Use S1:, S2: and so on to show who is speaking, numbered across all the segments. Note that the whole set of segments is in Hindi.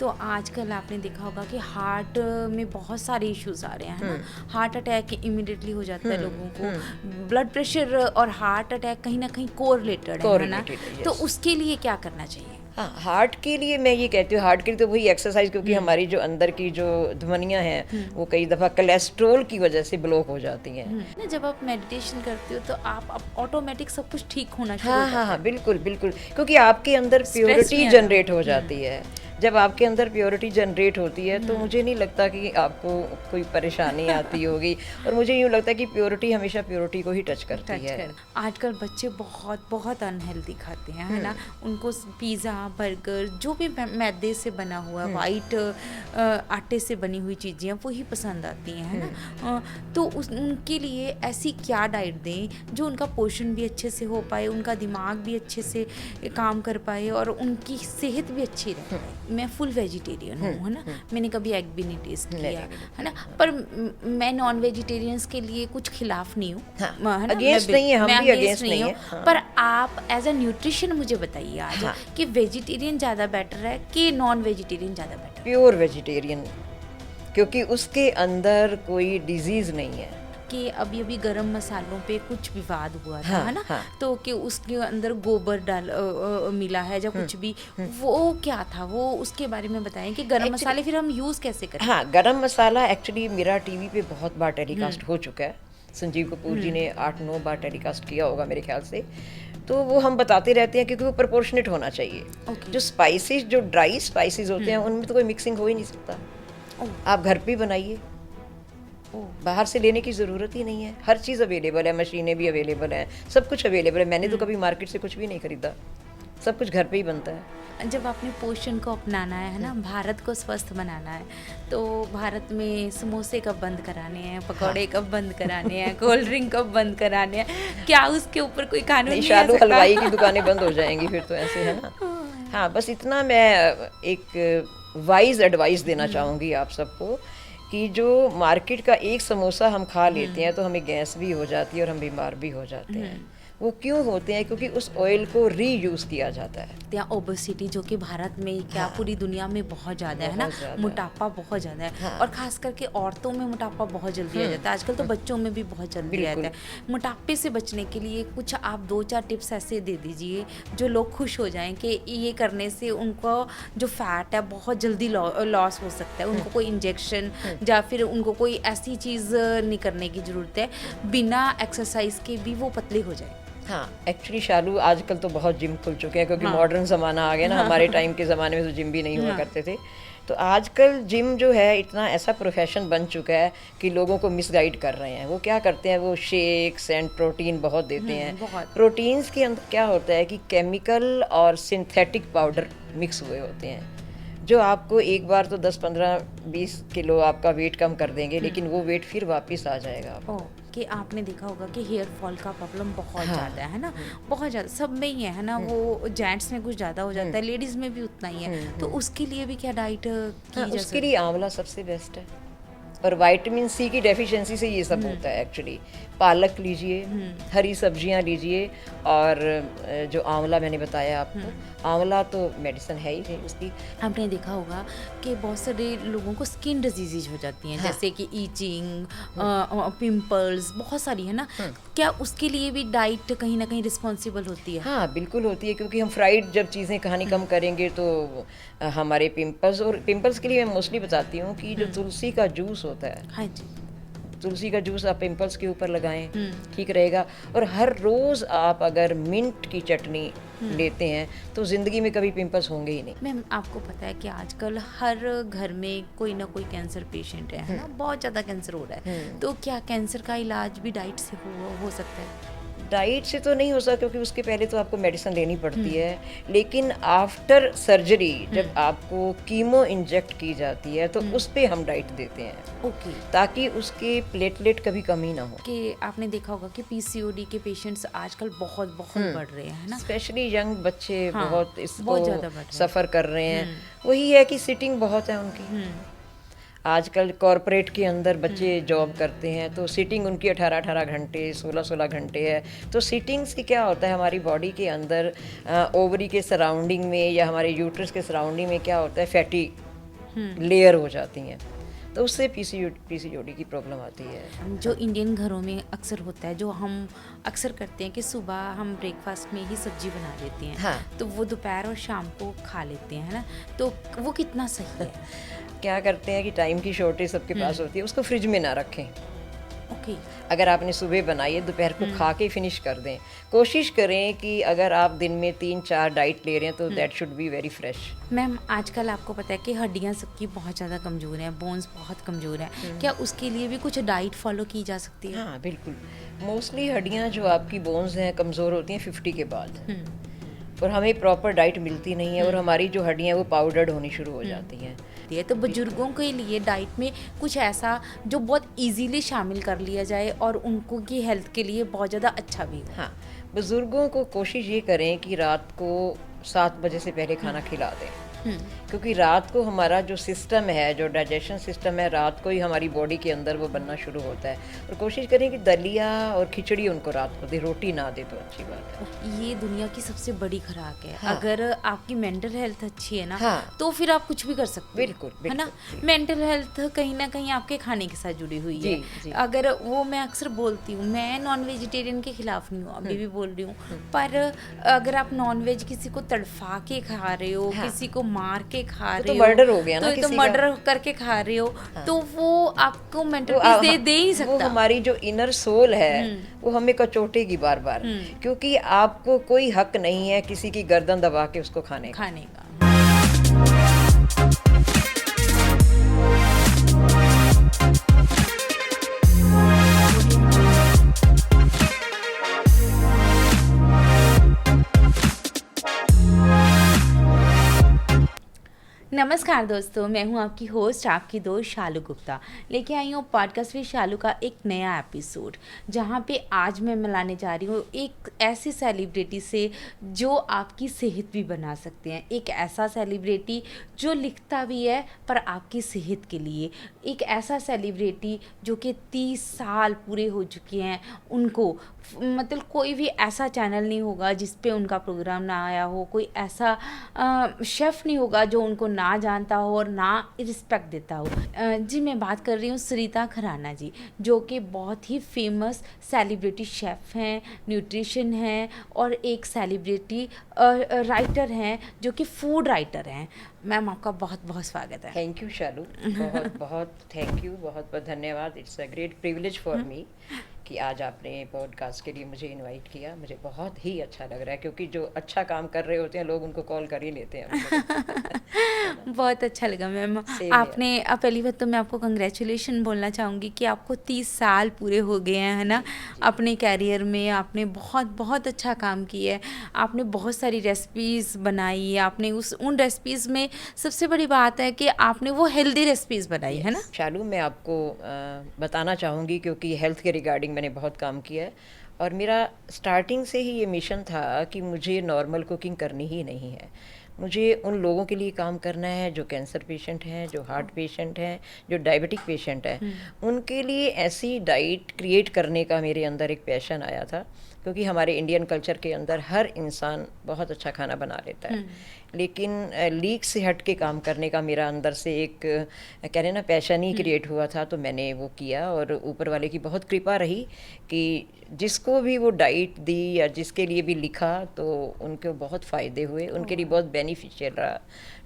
S1: तो आजकल आपने देखा होगा कि हार्ट में बहुत सारे इश्यूज आ रहे हैं, है ना। हार्ट अटैक इमिडिएटली हो जाता है लोगों को, ब्लड प्रेशर और हार्ट अटैक कहीं ना कहीं कोरिलेटेड है ना। तो उसके लिए क्या करना चाहिए?
S2: हाँ, हार्ट के लिए मैं ये कहती हूँ, हार्ट के लिए तो वही एक्सरसाइज, क्योंकि हमारी जो अंदर की जो धमनियाँ हैं वो कई दफ़ा कोलेस्ट्रॉल की वजह से ब्लॉक हो जाती हैं।
S1: ना जब आप मेडिटेशन करते हो तो आप ऑटोमेटिक सब कुछ ठीक होना शुरू
S2: हाँ
S1: हो
S2: हाँ
S1: जाता
S2: हाँ, बिल्कुल बिल्कुल, क्योंकि आपके अंदर
S1: Stress
S2: प्योरिटी
S1: नहीं आता।
S2: जनरेट हो जाती है। जब आपके अंदर प्योरिटी जनरेट होती है तो मुझे नहीं लगता कि आपको कोई परेशानी आती होगी, और मुझे यूँ लगता है कि प्योरिटी हमेशा प्योरिटी को ही टच करती है।
S1: आजकल बच्चे बहुत बहुत अनहेल्दी खाते हैं, है ना। उनको पिज़्ज़ा, बर्गर, जो भी मैदे से बना हुआ वाइट आटे से बनी हुई चीज़ें वही पसंद आती हैं, है ना। तो उनके लिए ऐसी क्या डाइट दें जो उनका पोषण भी अच्छे से हो पाए, उनका दिमाग भी अच्छे से काम कर पाए और उनकी सेहत भी अच्छी रहे। मैं फुल वेजिटेरियन हूँ, है ना। मैंने कभी एग भी नहीं टेस्ट किया, है ना। पर मैं नॉन वेजिटेरियंस के लिए कुछ खिलाफ नहीं हूँ,
S2: हाँ,
S1: है ना।
S2: अगेंस्ट नहीं है, हम भी अगेंस्ट नहीं
S1: हूँ।
S2: है। हाँ।
S1: पर आप एज अ न्यूट्रिशन मुझे बताइए आज कि वेजिटेरियन ज़्यादा बेटर है कि नॉन वेजिटेरियन ज़्यादा बेटर?
S2: प्योर वेजिटेरियन, क्योंकि उसके अंदर कोई डिजीज़ नहीं है।
S1: कि अभी अभी गरम मसालों पे कुछ विवाद हुआ था,
S2: हाँ,
S1: है ना।
S2: हाँ।
S1: तो कि उसके अंदर गोबर मिला है या कुछ भी, वो क्या था, वो उसके बारे में बताएं कि गरम मसाले फिर हम यूज़ कैसे करें?
S2: हाँ, गरम मसाला एक्चुअली मेरा टीवी पे बहुत बार टेलीकास्ट हो चुका है। संजीव कपूर जी ने 8-9 बार टेलीकास्ट किया होगा मेरे ख्याल से। तो वो हम बताते रहते हैं, क्योंकि वो प्रोपोर्शनेट होना चाहिए। जो स्पाइसेस, जो ड्राई स्पाइसेस होते हैं उनमें तो कोई मिक्सिंग हो ही नहीं सकता। आप घर पे बनाइए, बाहर से लेने की ज़रूरत ही नहीं है। हर चीज़ अवेलेबल है, मशीनें भी अवेलेबल हैं, सब कुछ अवेलेबल है। मैंने तो कभी मार्केट से कुछ भी नहीं खरीदा, सब कुछ घर पे ही बनता है।
S1: जब आपने पोषण को अपनाना है ना, भारत को स्वस्थ बनाना है, तो भारत में समोसे कब बंद कराने हैं, पकौड़े कब बंद कराने हैं, कोल्ड ड्रिंक कब बंद कराने हैं? क्या उसके ऊपर कोई कानून नहीं आ सकता?
S2: हलवाई की दुकानें बंद हो जाएंगी फिर तो, ऐसे है ना। हाँ, बस इतना मैं एक वाइज एडवाइस देना चाहूँगी आप सबको कि जो मार्केट का एक समोसा हम खा लेते हैं तो हमें गैस भी हो जाती है और हम बीमार भी हो जाते हैं। वो क्यों होते हैं? क्योंकि उस ऑयल को रीयूज़ किया जाता है।
S1: या ओबेसिटी, जो कि भारत में क्या पूरी दुनिया में बहुत ज़्यादा है ना, मोटापा बहुत ज़्यादा है। और ख़ास करके औरतों में मोटापा बहुत जल्दी आ जाता है, आजकल तो बच्चों में भी बहुत जल्दी आता है। मोटापे से बचने के लिए कुछ आप 2-4 टिप्स ऐसे दे दीजिए जो लोग खुश हो जाएं कि ये करने से उनको जो फैट है बहुत जल्दी लॉस हो सकता है। उनको कोई इंजेक्शन या फिर उनको कोई ऐसी चीज़ नहीं करने की ज़रूरत है, बिना एक्सरसाइज के भी वो पतले हो जाए।
S2: हाँ, एक्चुअली शालू आजकल तो बहुत जिम खुल चुके हैं, क्योंकि मॉडर्न ज़माना आ गया ना। हमारे टाइम के ज़माने में तो जिम भी नहीं हुआ करते थे। तो आजकल जिम जो है इतना ऐसा प्रोफेशन बन चुका है कि लोगों को मिसगाइड कर रहे हैं। वो क्या करते हैं, वो शेक्स एंड प्रोटीन बहुत देते हैं। प्रोटीन्स के अंदर क्या होता है कि केमिकल और सिंथेटिक पाउडर मिक्स हुए होते हैं, जो आपको एक बार तो 10, 15, 20 किलो आपका वेट कम कर देंगे, लेकिन वो वेट फिर वापस आ जाएगा आपको।
S1: कि आपने देखा होगा कि हेयर फॉल का प्रॉब्लम बहुत ज़्यादा है ना, बहुत ज़्यादा सब में ही है ना। वो जेंट्स में कुछ ज़्यादा हो जाता है, लेडीज़ में भी उतना ही है। तो उसके लिए भी क्या डाइट की जा?
S2: उसके लिए आंवला सबसे बेस्ट है, और विटामिन सी की डेफिशिएंसी से ये सब होता है एक्चुअली। पालक लीजिए, हरी सब्जियां लीजिए, और जो आंवला मैंने बताया आपको, आंवला तो मेडिसिन है ही उसकी।
S1: आपने देखा होगा कि बहुत सारे लोगों को स्किन डिजीज़ हो जाती हैं, जैसे कि ईचिंग, पिंपल्स, बहुत सारी है ना। क्या उसके लिए भी डाइट कहीं ना कहीं रिस्पॉन्सिबल होती है?
S2: हाँ, बिल्कुल होती है, क्योंकि हम फ्राइड जब चीज़ें कहानी कम करेंगे तो हमारे पिंपल्स के लिए मैं मोस्टली बताती हूँ कि जो तुलसी का जूस होता है,
S1: हाँ जी,
S2: तुलसी का जूस आप पिंपल्स के ऊपर लगाएं, ठीक रहेगा। और हर रोज़ आप अगर मिंट की चटनी लेते हैं तो ज़िंदगी में कभी पिंपल्स होंगे ही नहीं।
S1: मैम, आपको पता है कि आजकल हर घर में कोई ना कोई कैंसर पेशेंट है ना, बहुत ज़्यादा कैंसर हो रहा है। तो क्या कैंसर का इलाज भी डाइट से हो सकता है?
S2: डाइट से तो नहीं हो सकता, क्योंकि उसके पहले तो आपको मेडिसिन लेनी पड़ती है। लेकिन आफ्टर सर्जरी जब आपको कीमो इंजेक्ट की जाती है तो उस पे हम डाइट देते हैं, ताकि उसके प्लेटलेट कभी कमी ना हो।
S1: कि आपने देखा होगा कि पीसीओडी के पेशेंट्स आजकल बहुत बढ़ रहे हैं ना,
S2: स्पेशली यंग बच्चे बहुत इसको
S1: ज़्यादा
S2: सफ़र कर रहे हैं। वही है कि सिटिंग बहुत है उनकी। आजकल कॉरपोरेट के अंदर बच्चे जॉब करते हैं, तो सीटिंग उनकी 18-18 घंटे, 16-16 घंटे है। तो सीटिंग से क्या होता है, हमारी बॉडी के अंदर ओवरी के सराउंडिंग में या हमारे यूट्रस के सराउंडिंग में क्या होता है, फैटी लेयर हो जाती हैं, तो उससे पीसीओडी की प्रॉब्लम आती है।
S1: जो इंडियन घरों में अक्सर होता है, जो हम अक्सर करते हैं कि सुबह हम ब्रेकफास्ट में ही सब्जी बना लेते हैं,
S2: हाँ।
S1: तो वो दोपहर और शाम को खा लेते हैं, है ना, तो वो कितना सही है?
S2: क्या करते हैं कि टाइम की शॉर्टेज सबके पास होती है, उसको फ्रिज में ना रखें।
S1: ओके।
S2: अगर आपने सुबह बनाई है, दोपहर को खा के फिनिश कर दें। कोशिश करें कि अगर आप दिन में 3-4 डाइट ले रहे हैं तो that should be very fresh.
S1: Ma'am, आजकल आपको पता है कि हड्डियां सबकी बहुत ज़्यादा कमज़ोर हैं, बोन्स बहुत कमज़ोर हैं, क्या उसके लिए भी कुछ डाइट फॉलो की जा सकती है?
S2: हाँ बिल्कुल, मोस्टली हड्डियाँ जो आपकी बोन्स हैं कमज़ोर होती हैं 50 के बाद, और हमें प्रॉपर डाइट मिलती नहीं है, और हमारी जो हड्डियाँ वो पाउडर्ड होनी शुरू हो जाती हैं।
S1: तो बुजुर्गों के लिए डाइट में कुछ ऐसा जो बहुत इजीली शामिल कर लिया जाए और उनको की हेल्थ के लिए बहुत ज़्यादा अच्छा भी हो।
S2: हाँ, बुज़ुर्गों को कोशिश ये करें कि रात को 7 बजे से पहले खाना खिला दें, क्योंकि रात को हमारा जो सिस्टम है, जो डाइजेशन सिस्टम है, रात को ही हमारी बॉडी के अंदर वो बनना शुरू होता है। और कोशिश करें कि दलिया और खिचड़ी उनको रात को दे, रोटी ना दे तो अच्छी बात है।
S1: ये दुनिया की सबसे बड़ी खुराक है।
S2: हाँ।
S1: अगर आपकी मेंटल हेल्थ अच्छी है ना,
S2: हाँ।
S1: तो फिर आप कुछ भी कर सकते हो।
S2: बिल्कुल,
S1: है ना।
S2: बिल्कुल।
S1: मेंटल हेल्थ कहीं ना कहीं आपके खाने के साथ जुड़ी हुई है।
S2: जी।
S1: अगर वो, मैं अक्सर बोलती हूँ, मैं नॉन वेजिटेरियन के खिलाफ नहीं हूँ, अभी भी बोल रही हूँ, पर अगर आप नॉन वेज किसी को तड़फा के खा रहे हो,
S2: हाँ।
S1: किसी को मार के खा
S2: तो
S1: रहे हो,
S2: मर्डर हो गया ना
S1: तो
S2: किसी का।
S1: मर्डर करके खा रहे हो, तो वो आपको मेंटल
S2: वो
S1: पीस दे ही सकता।
S2: वो हमारी जो इनर सोल है वो हमें कचोटेगी बार बार, क्योंकि आपको कोई हक नहीं है किसी की गर्दन दबा के उसको खाने का।
S1: नमस्कार दोस्तों, मैं हूं आपकी होस्ट, आपकी दोस्त शालू गुप्ता, लेके आई हूँ पॉडकास्ट विद शालू का एक नया एपिसोड, जहां पे आज मैं मिलाने जा रही हूँ एक ऐसी सेलिब्रिटी से जो आपकी सेहत भी बना सकते हैं। एक ऐसा सेलिब्रिटी जो लिखता भी है पर आपकी सेहत के लिए। एक ऐसा सेलिब्रिटी जो कि 30 साल पूरे हो चुके हैं, उनको मतलब कोई भी ऐसा चैनल नहीं होगा जिस पे उनका प्रोग्राम ना आया हो, कोई ऐसा शेफ़ नहीं होगा जो उनको ना जानता हो और ना रिस्पेक्ट देता हो। जी, मैं बात कर रही हूँ सरिता खराना जी, जो कि बहुत ही फेमस सेलिब्रिटी शेफ़ हैं, न्यूट्रिशन हैं और एक सेलिब्रिटी राइटर हैं, जो कि फूड राइटर हैं। मैम, आपका बहुत बहुत स्वागत है।
S2: थैंक यू शालू, बहुत बहुत थैंक यू, बहुत बहुत धन्यवाद। It's a great privilege for me कि आज आपने पॉडकास्ट के लिए मुझे इनवाइट किया। मुझे बहुत ही अच्छा लग रहा है, क्योंकि जो अच्छा काम कर रहे होते हैं लोग उनको कॉल कर ही लेते हैं।
S1: बहुत अच्छा लगा मैम। आपने पहली बात तो मैं आपको कंग्रेचुलेशन बोलना चाहूँगी कि आपको 30 साल पूरे हो गए हैं, है ना। अपने कैरियर में आपने बहुत बहुत अच्छा काम किया है। आपने बहुत सारी रेसिपीज़ बनाई, आपने उन रेसिपीज़ में सबसे बड़ी बात है कि आपने वो हेल्दी रेसिपीज़ बनाई, है ना।
S2: शालू, मैं आपको बताना चाहूँगी, क्योंकि हेल्थ के रिगार्डिंग मैंने बहुत काम किया है, और मेरा स्टार्टिंग से ही ये मिशन था कि मुझे नॉर्मल कुकिंग करनी ही नहीं है। मुझे उन लोगों के लिए काम करना है जो कैंसर पेशेंट हैं, जो हार्ट पेशेंट हैं, जो डायबिटिक पेशेंट हैं। उनके लिए ऐसी डाइट क्रिएट करने का मेरे अंदर एक पैशन आया था, क्योंकि हमारे इंडियन कल्चर के अंदर हर इंसान बहुत अच्छा खाना बना लेता है, लेकिन लीक से हट के काम करने का मेरा अंदर से एक कह रहे ना पैशन ही क्रिएट हुआ था। तो मैंने वो किया, और ऊपर वाले की बहुत कृपा रही कि जिसको भी वो डाइट दी या जिसके लिए भी लिखा तो उनको बहुत फ़ायदे हुए, उनके लिए बहुत बेनिफिशियल रहा।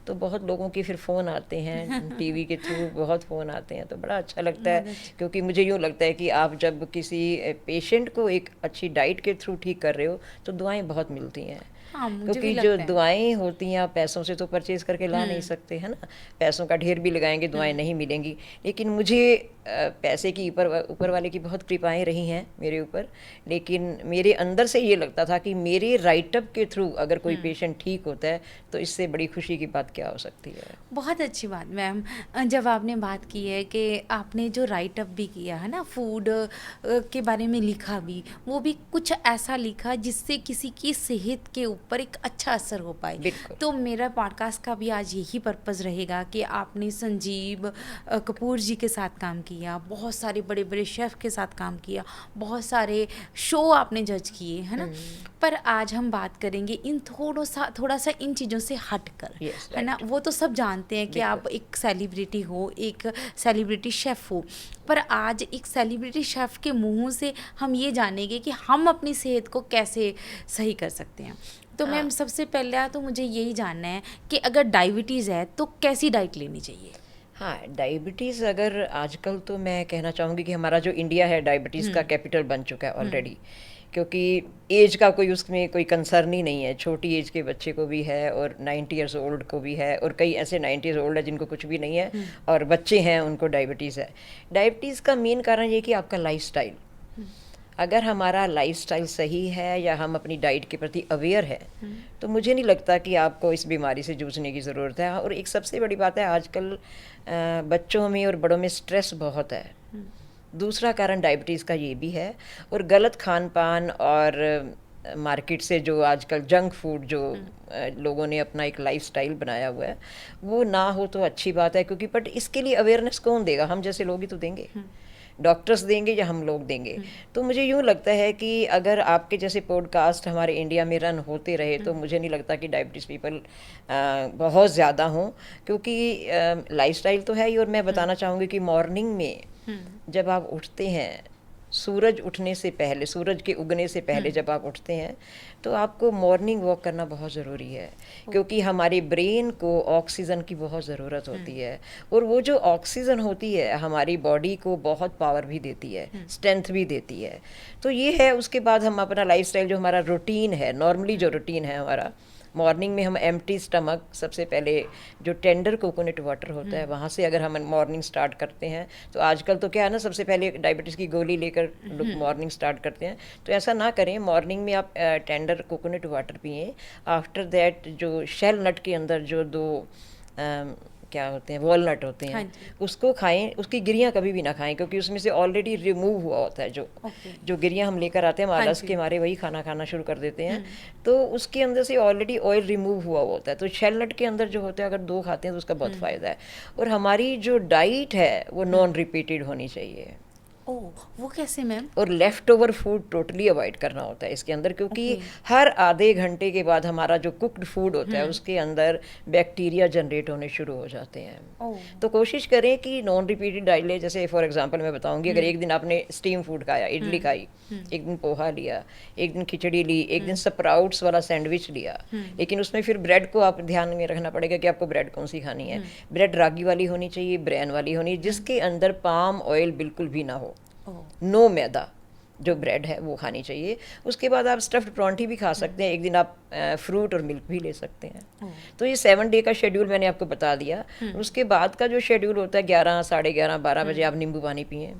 S2: तो बहुत लोगों के फिर फ़ोन आते हैं टीवी के थ्रू, बहुत फ़ोन आते हैं, तो बड़ा अच्छा लगता है, क्योंकि मुझे यूँ लगता है कि आप जब किसी पेशेंट को एक अच्छी डाइट के थ्रू ठीक कर रहे हो तो दुआएं बहुत मिलती हैं। क्योंकि जो दुआएं होती हैं आप पैसों से तो परचेज करके ला नहीं सकते, है ना। पैसों का ढेर भी लगाएंगे, दुआएं नहीं मिलेंगी। लेकिन मुझे पैसे की ऊपर वाले की बहुत कृपाएं रही हैं मेरे ऊपर, लेकिन मेरे अंदर से ये लगता था कि मेरे राइटअप के थ्रू अगर कोई पेशेंट ठीक होता है तो इससे बड़ी खुशी की बात क्या हो सकती है।
S1: बहुत अच्छी बात मैम, जब आपने बात की है कि आपने जो राइटअप भी किया है ना, फूड के बारे में लिखा भी, वो भी कुछ ऐसा लिखा जिससे किसी की सेहत के ऊपर एक अच्छा असर हो पाए। तो मेरा पॉडकास्ट का भी आज यही पर्पज़ रहेगा कि आपने संजीव कपूर जी के साथ काम किया, बहुत सारे बड़े बड़े शेफ़ के साथ काम किया, बहुत सारे शो आपने जज किए, है ना। पर आज हम बात करेंगे इन थोड़ा सा इन चीज़ों से हटकर,
S2: Yes,
S1: है ना। वो तो सब जानते हैं कि आप एक सेलिब्रिटी हो, एक सेलिब्रिटी शेफ़ हो, पर आज एक सेलिब्रिटी शेफ़ के मुंह से हम ये जानेंगे कि हम अपनी सेहत को कैसे सही कर सकते हैं। तो मैम सबसे पहले तो मुझे यही जानना है कि अगर डायबिटीज़ है तो कैसी डाइट लेनी चाहिए।
S2: हाँ, डायबिटीज़ अगर आजकल तो मैं कहना चाहूँगी कि हमारा जो इंडिया है डायबिटीज़ का कैपिटल बन चुका है ऑलरेडी, क्योंकि एज का कोई उसमें कोई कंसर्न ही नहीं है। छोटी एज के बच्चे को भी है और 90 ईयर्स ओल्ड को भी है, और कई ऐसे 90 ईयर्स ओल्ड है जिनको कुछ भी नहीं है और बच्चे हैं उनको डायबिटीज़ है। डायबिटीज़ का मेन कारण ये कि आपका लाइफस्टाइल, अगर हमारा लाइफस्टाइल सही है या हम अपनी डाइट के प्रति अवेयर है तो मुझे नहीं लगता कि आपको इस बीमारी से जूझने की ज़रूरत है। और एक सबसे बड़ी बात है, आजकल बच्चों में और बड़ों में स्ट्रेस बहुत है, दूसरा कारण डायबिटीज़ का ये भी है। और गलत खान पान और मार्केट से जो आजकल जंक फूड जो लोगों ने अपना एक लाइफस्टाइल बनाया हुआ है, वो ना हो तो अच्छी बात है, क्योंकि बट इसके लिए अवेयरनेस कौन देगा? हम जैसे लोग ही तो देंगे, डॉक्टर्स देंगे या हम लोग देंगे। तो मुझे यूँ लगता है कि अगर आपके जैसे पॉडकास्ट हमारे इंडिया में रन होते रहे तो मुझे नहीं लगता कि डायबिटीज़ पीपल बहुत ज़्यादा हों, क्योंकि लाइफस्टाइल तो है ही। और मैं बताना चाहूँगी कि मॉर्निंग में जब आप उठते हैं, सूरज उठने से पहले, सूरज के उगने से पहले जब आप उठते हैं तो आपको मॉर्निंग वॉक करना बहुत ज़रूरी है, क्योंकि हमारे ब्रेन को ऑक्सीजन की बहुत ज़रूरत होती है। और वो जो ऑक्सीजन होती है हमारी बॉडी को बहुत पावर भी देती है, स्ट्रेंथ भी देती है। तो ये है। उसके बाद हम अपना लाइफस्टाइल जो हमारा रूटीन है, नॉर्मली जो रूटीन है हमारा, मॉर्निंग में हम एम्प्टी स्टमक सबसे पहले जो टेंडर कोकोनट वाटर होता है वहाँ से अगर हम मॉर्निंग स्टार्ट करते हैं, तो आजकल तो क्या है ना, सबसे पहले डायबिटीज़ की गोली लेकर लोग मॉर्निंग स्टार्ट करते हैं। तो ऐसा ना करें, मॉर्निंग में आप टेंडर कोकोनट वाटर पिएं। आफ्टर दैट जो शेल नट के अंदर जो दो क्या होते हैं, वॉलनट होते हैं, उसको खाएं। उसकी गिरियाँ कभी भी ना खाएं, क्योंकि उसमें से ऑलरेडी रिमूव हुआ होता है जो गिरियाँ हम लेकर आते हैं, हम आलस के मारे वही खाना खाना शुरू कर देते हैं, तो उसके अंदर से ऑलरेडी ऑयल रिमूव हुआ होता है। तो शेल नट के अंदर जो होता है, अगर 2 खाते हैं तो उसका बहुत फ़ायदा है। और हमारी जो डाइट है वो नॉन रिपीटेड होनी चाहिए।
S1: ओह, वो कैसे मैम?
S2: और left over food totally avoid करना होता है इसके अंदर, क्योंकि हर आधे घंटे के बाद हमारा जो कुक्ड फूड होता है उसके अंदर बैक्टीरिया जनरेट होने शुरू हो जाते हैं। तो कोशिश करें कि नॉन रिपीटेड डाइट लें। जैसे फॉर एग्जांपल मैं बताऊंगी, अगर एक दिन आपने स्टीम फूड खाया, इडली खाई, एक दिन पोहा लिया, एक दिन खिचड़ी ली, एक दिन स्प्राउट्स वाला सैंडविच लिया, लेकिन उसमें फिर ब्रेड को आप ध्यान में रखना पड़ेगा कि आपको ब्रेड कौन सी खानी है। ब्रेड रागी वाली होनी चाहिए, ब्रैन वाली होनी, जिसके अंदर पाम ऑयल बिल्कुल भी ना हो, नो मैदा जो ब्रेड है वो खानी चाहिए। उसके बाद आप स्टफ्ड परांठी भी खा सकते हैं, एक दिन आप फ्रूट और मिल्क भी ले सकते हैं। तो ये 7 डे का शेड्यूल मैंने आपको बता दिया। उसके बाद का जो शेड्यूल होता है 11, साढ़े 11, 12 बजे आप नींबू पानी पिएं।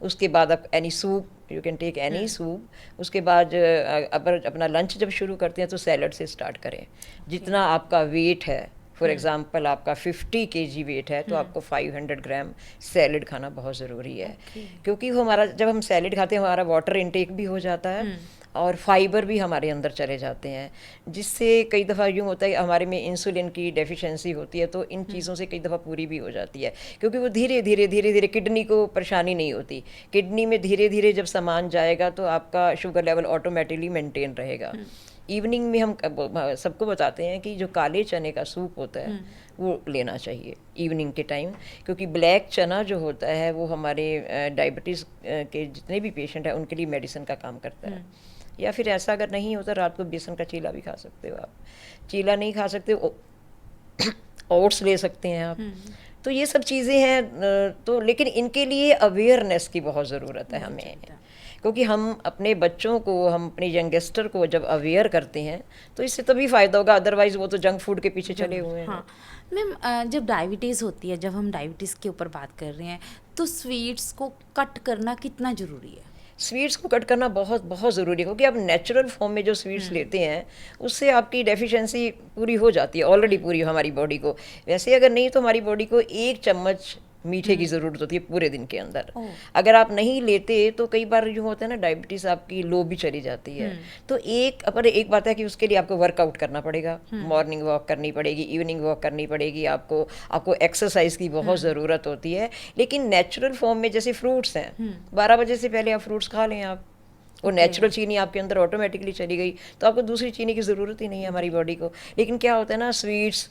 S2: उसके बाद आप any soup, you can take any soup. उसके बाद अपना लंच जब शुरू करते हैं तो सैलड से स्टार्ट करें। जितना आपका वेट है, फॉर एग्जाम्पल आपका 50 kg वेट है तो आपको 500 ग्राम सैलड खाना बहुत ज़रूरी है, क्योंकि वो हमारा, जब हम सैलड खाते हैं हमारा वाटर इनटेक भी हो जाता है और फाइबर भी हमारे अंदर चले जाते हैं, जिससे कई दफ़ा यूँ होता है हमारे में इंसुलिन की डेफिशिएंसी होती है, तो इन चीज़ों से कई दफ़ा पूरी भी हो जाती है, क्योंकि वो धीरे धीरे किडनी को परेशानी नहीं होती। किडनी में धीरे धीरे जब सामान जाएगा तो आपका शुगर लेवल ऑटोमेटिकली मेंटेन रहेगा। इवनिंग में हम सबको बताते हैं कि जो काले चने का सूप होता है वो लेना चाहिए इवनिंग के टाइम, क्योंकि ब्लैक चना जो होता है वो हमारे डायबिटीज़ के जितने भी पेशेंट हैं उनके लिए मेडिसिन का काम करता है। या फिर ऐसा अगर नहीं होता, रात को बेसन का चीला भी खा सकते हो आप। चीला नहीं खा सकते, ओट्स ले सकते हैं आप। तो ये सब चीज़ें हैं। तो लेकिन इनके लिए अवेयरनेस की बहुत ज़रूरत है हमें, क्योंकि हम अपने बच्चों को, हम अपने यंगस्टर को जब अवेयर करते हैं तो इससे तभी फ़ायदा होगा, अदरवाइज़ वो तो जंक फूड के पीछे चले हुए हैं।
S1: हाँ मैम, जब डायबिटीज़ होती है, जब हम डायबिटीज़ के ऊपर बात कर रहे हैं, तो स्वीट्स को कट करना कितना ज़रूरी है?
S2: स्वीट्स को कट करना बहुत बहुत ज़रूरी है, क्योंकि आप नेचुरल फॉर्म में जो स्वीट्स लेते हैं उससे आपकी डेफिशिएंसी पूरी हो जाती है, ऑलरेडी पूरी हमारी बॉडी को। वैसे अगर नहीं तो हमारी बॉडी को 1 चम्मच मीठे की ज़रूरत होती है पूरे दिन के अंदर। अगर आप नहीं लेते तो कई बार जो होता है ना, डायबिटीज़ आपकी लो भी चली जाती है। तो एक बात है कि उसके लिए आपको वर्कआउट करना पड़ेगा, मॉर्निंग वॉक करनी पड़ेगी, इवनिंग वॉक करनी पड़ेगी, आपको एक्सरसाइज की बहुत ज़रूरत होती है। लेकिन नेचुरल फॉर्म में जैसे फ्रूट्स हैं, 12 बजे से पहले आप फ्रूट्स खा लें आप, वो नेचुरल चीनी आपके अंदर ऑटोमेटिकली चली गई, तो आपको दूसरी चीनी की ज़रूरत ही नहीं है हमारी बॉडी को। लेकिन क्या होता है ना, स्वीट्स,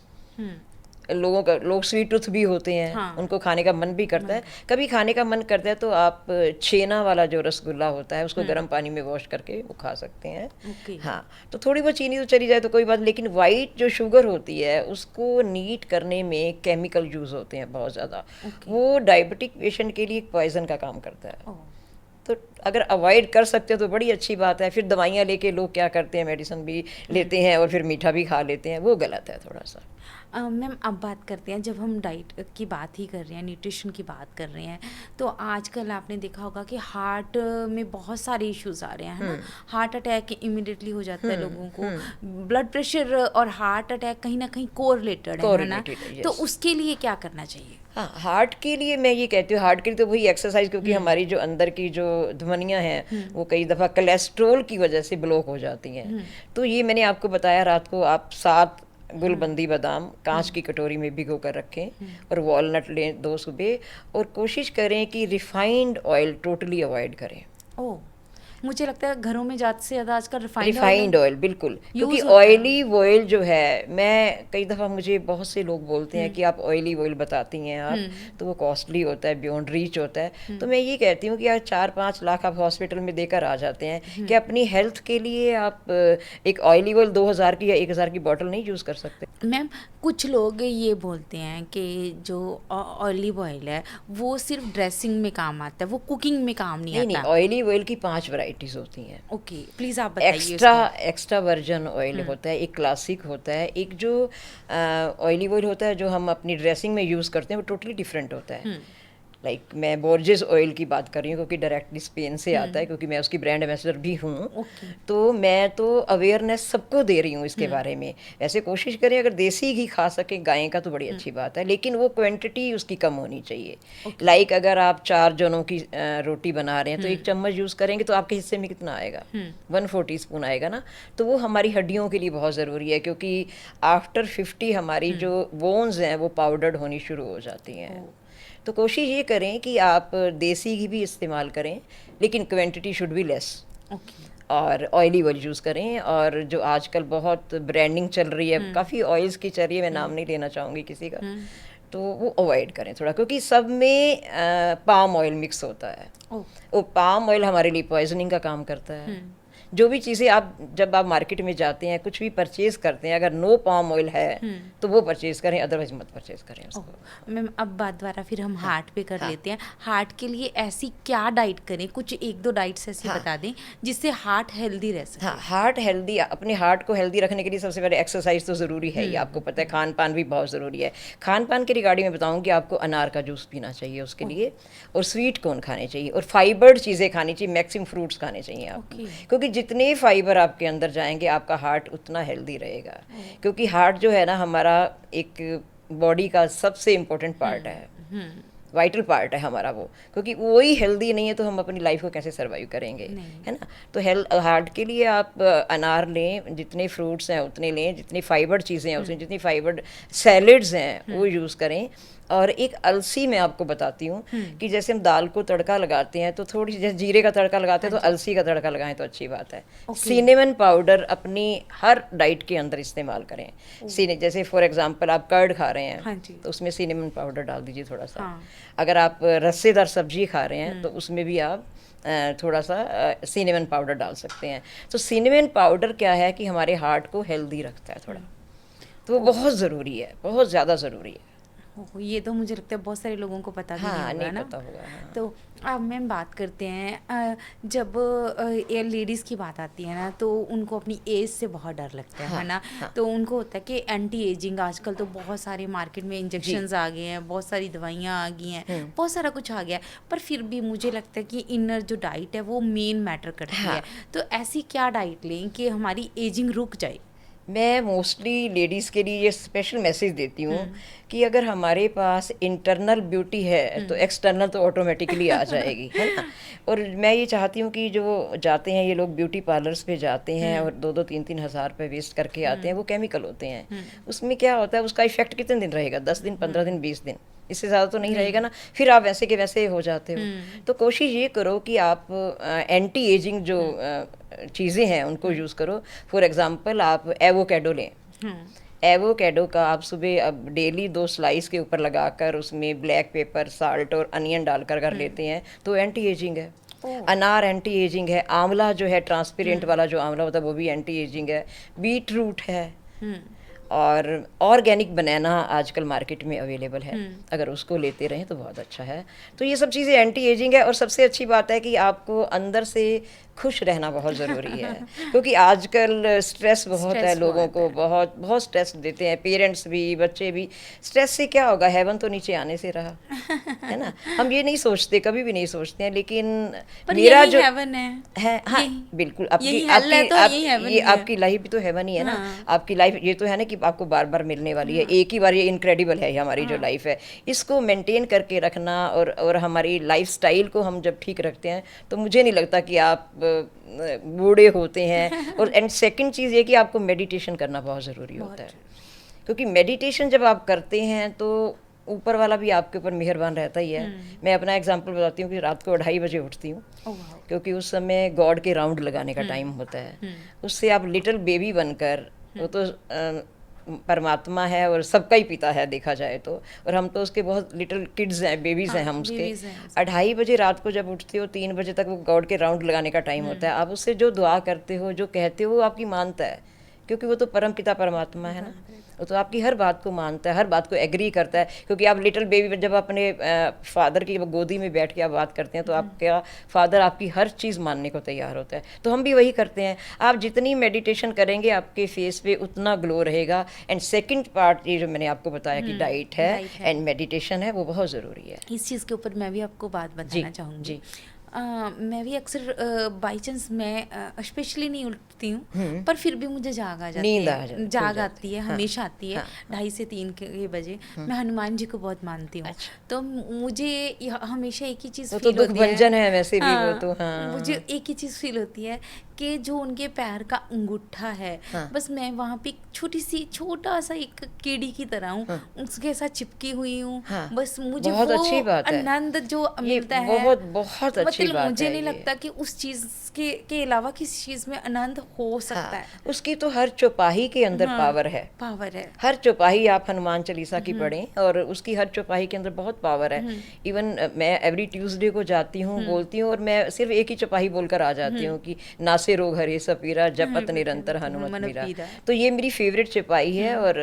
S2: लोग स्वीट टूथ भी होते हैं,
S1: हाँ।
S2: उनको खाने का मन भी करता है। कभी खाने का मन करता है तो आप छेना वाला जो रसगुल्ला होता है उसको गर्म पानी में वॉश करके वो खा सकते हैं।
S1: ओके।
S2: हाँ, तो थोड़ी बहुत चीनी तो चली जाए तो कोई बात, लेकिन वाइट जो शुगर होती है उसको नीट करने में केमिकल यूज़ होते हैं बहुत ज़्यादा। वो डायबिटिक पेशेंट के लिए एक पॉइजन का काम करता है। तो अगर अवॉइड कर सकते हो तो बड़ी अच्छी बात है। फिर दवाइयाँ लेके लोग क्या करते हैं, मेडिसिन भी लेते हैं और फिर मीठा भी खा लेते हैं, वो गलत है थोड़ा सा।
S1: मैम अब बात करते हैं, जब हम डाइट की बात ही कर रहे हैं, न्यूट्रिशन की बात कर रहे हैं, तो आजकल आपने देखा होगा कि हार्ट में बहुत सारे इश्यूज आ रहे हैं, है ना। हार्ट अटैक इमिडिएटली हो जाता है लोगों को, ब्लड प्रेशर और हार्ट अटैक कहीं ना कहीं कोरिलेटेड है ना। तो उसके लिए क्या करना चाहिए?
S2: हाँ, हार्ट के लिए मैं ये कहती हूँ, हार्ट के लिए तो वही एक्सरसाइज, क्योंकि हमारी जो अंदर की जो धमनियाँ हैं वो कई दफ़ा कोलेस्ट्रोल की वजह से ब्लॉक हो जाती हैं। तो ये मैंने आपको बताया, रात को आप 7 गुलबंदी बादाम कांच की कटोरी में भिगो कर रखें और वॉलनट लें 2 सुबह, और कोशिश करें कि रिफाइंड ऑयल टोटली अवॉइड करें।
S1: ओह, मुझे लगता है घरों में ज़्यादा से ज़्यादा आजकल
S2: रिफाइंड ऑयल बिल्कुल, क्योंकि ऑयली ऑयल जो है, मैं कई दफ़ा मुझे बहुत से लोग बोलते हैं कि आप ऑयली ऑयल बताती हैं आप, तो वो कॉस्टली होता है, बियॉन्ड रीच होता है। तो मैं ये कहती हूँ कि यार 4-5 लाख आप हॉस्पिटल में देकर आ जाते हैं कि अपनी हेल्थ के लिए आप एक ऑयली ऑयल 2000 की या 1000 की बॉटल नहीं यूज़ कर सकते।
S1: मैम कुछ लोग ये बोलते हैं कि जो ऑलिव ऑयल है वो सिर्फ ड्रेसिंग में काम आता है, वो कुकिंग में काम नहीं आता।
S2: नहीं, ऑयली ऑयल की 5 वैरायटीज होती हैं।
S1: ओके, प्लीज़ आप बताइए।
S2: एक्स्ट्रा वर्जन ऑयल होता है, एक क्लासिक होता है, एक जो ऑयली ऑयल होता है जो हम अपनी ड्रेसिंग में यूज़ करते हैं वो टोटली डिफरेंट होता है। लाइक मैं बोर्जेस ऑयल की बात कर रही हूँ क्योंकि डायरेक्टली स्पेन से आता है, क्योंकि मैं उसकी ब्रांड एम्बेसडर भी हूँ। तो मैं तो अवेयरनेस सबको दे रही हूँ इसके बारे में। वैसे कोशिश करें अगर देसी घी खा सकें गाय का तो बड़ी अच्छी बात है, लेकिन वो क्वांटिटी उसकी कम होनी चाहिए। लाइक अगर आप 4 जनों की रोटी बना रहे हैं तो 1 चम्मच यूज़ करेंगे तो आपके हिस्से में कितना आएगा? 1/4 टीस्पून आएगा ना। तो वो हमारी हड्डियों के लिए बहुत ज़रूरी है, क्योंकि आफ्टर 50 हमारी जो बोन्स हैं वो पाउडर्ड होनी शुरू हो जाती हैं। तो कोशिश ये करें कि आप देसी घी भी इस्तेमाल करें, लेकिन क्वांटिटी शुड बी लेस। और ऑयली ऑयल यूज़ करें, और जो आजकल बहुत ब्रांडिंग चल रही है, काफ़ी ऑयल्स की चल रही है, मैं नाम नहीं लेना चाहूँगी किसी का, तो वो अवॉइड करें थोड़ा, क्योंकि सब में पाम ऑयल मिक्स होता है। वो पाम ऑयल हमारे लिए पॉइजनिंग का काम करता है। जो भी चीज़ें आप जब आप मार्केट में जाते हैं कुछ भी परचेज करते हैं, अगर नो पाम ऑयल है तो वो परचेज करें, अदरवाइज मत परचेज करें उसको।
S1: मैम अब बात दोबारा फिर हम हार्ट पे कर लेते हैं। हार्ट के लिए ऐसी क्या डाइट करें? कुछ 1-2 डाइट्स ऐसी बता दें जिससे हार्ट हेल्दी रह सके।
S2: हाँ, हार्ट हेल्दी, अपने हार्ट को हेल्दी रखने के लिए सबसे पहले एक्सरसाइज तो ज़रूरी है ही, आपको पता है। खान पान भी बहुत ज़रूरी है। खान पान के रिगार्डिंग में बताऊँ कि आपको अनार का जूस पीना चाहिए उसके लिए, और स्वीट कॉर्न खाने चाहिए, और फाइबर्ड चीज़ें खानी चाहिए, मैक्सिमम फ्रूट्स खाने चाहिए आपको, क्योंकि जितने फाइबर आपके अंदर जाएंगे आपका हार्ट उतना हेल्दी रहेगा। क्योंकि हार्ट जो है ना हमारा एक बॉडी का सबसे इम्पोर्टेंट पार्ट है, वाइटल पार्ट है हमारा वो, क्योंकि वही हेल्दी नहीं है तो हम अपनी लाइफ को कैसे सर्वाइव करेंगे, है ना। तो हार्ट के लिए आप अनार लें, जितने फ्रूट्स हैं उतने लें, जितनी फाइबर चीज़ें हैं उसमें, जितनी फाइबर सैलेड्स हैं वो यूज़ करें। और एक अलसी मैं आपको बताती हूँ कि जैसे हम दाल को तड़का लगाते हैं तो थोड़ी सी, जैसे जीरे का तड़का लगाते हैं तो अलसी का तड़का लगाएं तो अच्छी बात है। सिनेमन पाउडर अपनी हर डाइट के अंदर इस्तेमाल करें। जैसे फॉर एग्जांपल आप कर्ड खा रहे हैं तो उसमें सिनेमन पाउडर डाल दीजिए थोड़ा सा। अगर आप रस्सेदार सब्जी खा रहे हैं तो उसमें भी आप थोड़ा सा सिनेमन पाउडर डाल सकते हैं। तो सिनेमन पाउडर क्या है कि हमारे हार्ट को हेल्दी रखता है थोड़ा, तो वो बहुत ज़रूरी है, बहुत ज़्यादा ज़रूरी है।
S1: ये तो मुझे लगता है बहुत सारे लोगों को पता भी नहीं होगा ना।
S2: पता होगा, हाँ।
S1: तो अब मैम बात करते हैं, जब ये लेडीज़ की बात आती है ना तो उनको अपनी एज से बहुत डर लगता है, है ना। तो उनको होता है कि एंटी एजिंग, आजकल तो बहुत सारे मार्केट में इंजेक्शंस आ गए हैं, बहुत सारी दवाइयाँ आ गई हैं, बहुत सारा कुछ आ गया है, पर फिर भी मुझे लगता है कि इनर जो डाइट है वो मेन मैटर करती है। तो ऐसी क्या डाइट लें कि हमारी एजिंग रुक जाए?
S2: मैं मोस्टली लेडीज़ के लिए ये स्पेशल मैसेज देती हूँ कि अगर हमारे पास इंटरनल ब्यूटी है तो एक्सटर्नल तो ऑटोमेटिकली आ जाएगी, है ना। और मैं ये चाहती हूँ कि जो जाते हैं ये लोग ब्यूटी पार्लर्स पे जाते हैं और 2-2, 3-3 हज़ार रुपये वेस्ट करके आते हैं, वो केमिकल होते हैं। उसमें क्या होता है, उसका इफेक्ट कितने दिन रहेगा? 10 दिन, 15 दिन, 20 दिन, इससे ज़्यादा तो नहीं रहेगा ना, फिर आप वैसे के वैसे हो जाते हो। तो कोशिश ये करो कि आप एंटी एजिंग जो चीज़ें हैं उनको यूज़ करो। फॉर एग्जांपल आप एवोकेडो लें। एवोकेडो का आप सुबह अब डेली 2 स्लाइस के ऊपर लगाकर उसमें ब्लैक पेपर, साल्ट और अनियन डालकर अगर लेते हैं तो एंटी एजिंग है। अनार एंटी एजिंग है। आंवला जो है ट्रांसपेरेंट वाला जो आंवला होता है वो भी एंटी एजिंग है। बीट रूट है। और ऑर्गेनिक बनाना आजकल मार्केट में अवेलेबल है, अगर उसको लेते रहें तो बहुत अच्छा है। तो ये सब चीज़ें एंटी एजिंग है। और सबसे अच्छी बात है कि आपको अंदर से खुश रहना बहुत ज़रूरी है क्योंकि आजकल स्ट्रेस बहुत है, लोगों को बहुत बहुत स्ट्रेस देते हैं, पेरेंट्स भी, बच्चे भी। स्ट्रेस से क्या होगा, हेवन तो नीचे आने से रहा है ना। हम ये नहीं सोचते, कभी भी नहीं सोचते हैं, लेकिन मेरा जो
S1: हेवन है
S2: हाँ बिल्कुल, ये आपकी लाइफ भी तो हेवन ही है ना। आपकी लाइफ ये तो है ना कि आपको बार बार मिलने वाली है, एक ही बार। ये इनक्रेडिबल है हमारी जो लाइफ है, इसको मेंटेन करके रखना। और हमारी लाइफ स्टाइल को हम जब ठीक रखते हैं तो मुझे नहीं लगता कि आप बूढ़े होते हैं। और एंड सेकंड चीज़ ये कि आपको मेडिटेशन करना बहुत ज़रूरी होता है, क्योंकि मेडिटेशन जब आप करते हैं तो ऊपर वाला भी आपके ऊपर मेहरबान रहता ही है। मैं अपना एग्जांपल बताती हूँ कि रात को 2:30 बजे उठती हूँ, क्योंकि उस समय गॉड के राउंड लगाने का टाइम होता है। उससे आप लिटिल बेबी बनकर, वो तो परमात्मा है और सबका ही पिता है देखा जाए तो, और हम तो उसके बहुत लिटिल किड्स हैं, बेबीज हैं हम उसके। 2:30 बजे रात को जब उठते हो, 3 बजे तक वो गॉड के राउंड लगाने का टाइम होता है। आप उससे जो दुआ करते हो, जो कहते हो, वो आपकी मानता है, क्योंकि वो तो परम पिता परमात्मा है ना। वो तो आपकी हर बात को मानता है, हर बात को एग्री करता है। क्योंकि आप लिटिल बेबी जब अपने फादर की गोदी में बैठ के आप बात करते हैं तो आपका फादर आपकी हर चीज़ मानने को तैयार होता है। तो हम भी वही करते हैं। आप जितनी मेडिटेशन करेंगे आपके फेस पे उतना ग्लो रहेगा। एंड सेकंड पार्ट ये जो मैंने आपको बताया कि डाइट है एंड मेडिटेशन है, वो बहुत ज़रूरी है।
S1: इस चीज़ के ऊपर मैं भी आपको बात बताना चाहूँगी। मैं भी अक्सर बाई चांस मैं स्पेशली नहीं उठती हूँ, पर फिर भी मुझे जाग आ जाती है, जाग आती है, हमेशा आती है। 2:30 से 3 के बजे मैं हनुमान जी को बहुत मानती हूँ। तो मुझे हमेशा एक ही चीज़ फील होती
S2: है वैसे भी वो तो
S1: मुझे एक ही चीज़ फील होती है कि जो उनके पैर का अंगूठा है, बस मैं वहाँ पे छोटा सा एक कीड़ी की तरह हूँ, उसके साथ चिपकी हुई हूँ। बस मुझे
S2: बहुत
S1: वो
S2: अच्छी बात है,
S1: आनंद जो मिलता है,
S2: बहुत अच्छी बात है।
S1: मुझे नहीं लगता कि उस चीज के अलावा किसी चीज में आनंद हो सकता है।
S2: उसकी तो हर चौपाई के अंदर पावर है। हर चौपाई आप हनुमान चालीसा की पढ़ें और उसकी हर चौपाई के अंदर बहुत पावर है। इवन मैं एवरी ट्यूसडे को जाती हूँ, बोलती हूँ, और मैं सिर्फ एक ही चौपाई बोलकर आ जाती हूँ कि नासे रोग हरे सपीरा, जपत निरंतर हनुमत मीरा। तो ये मेरी फेवरेट चौपाई है। और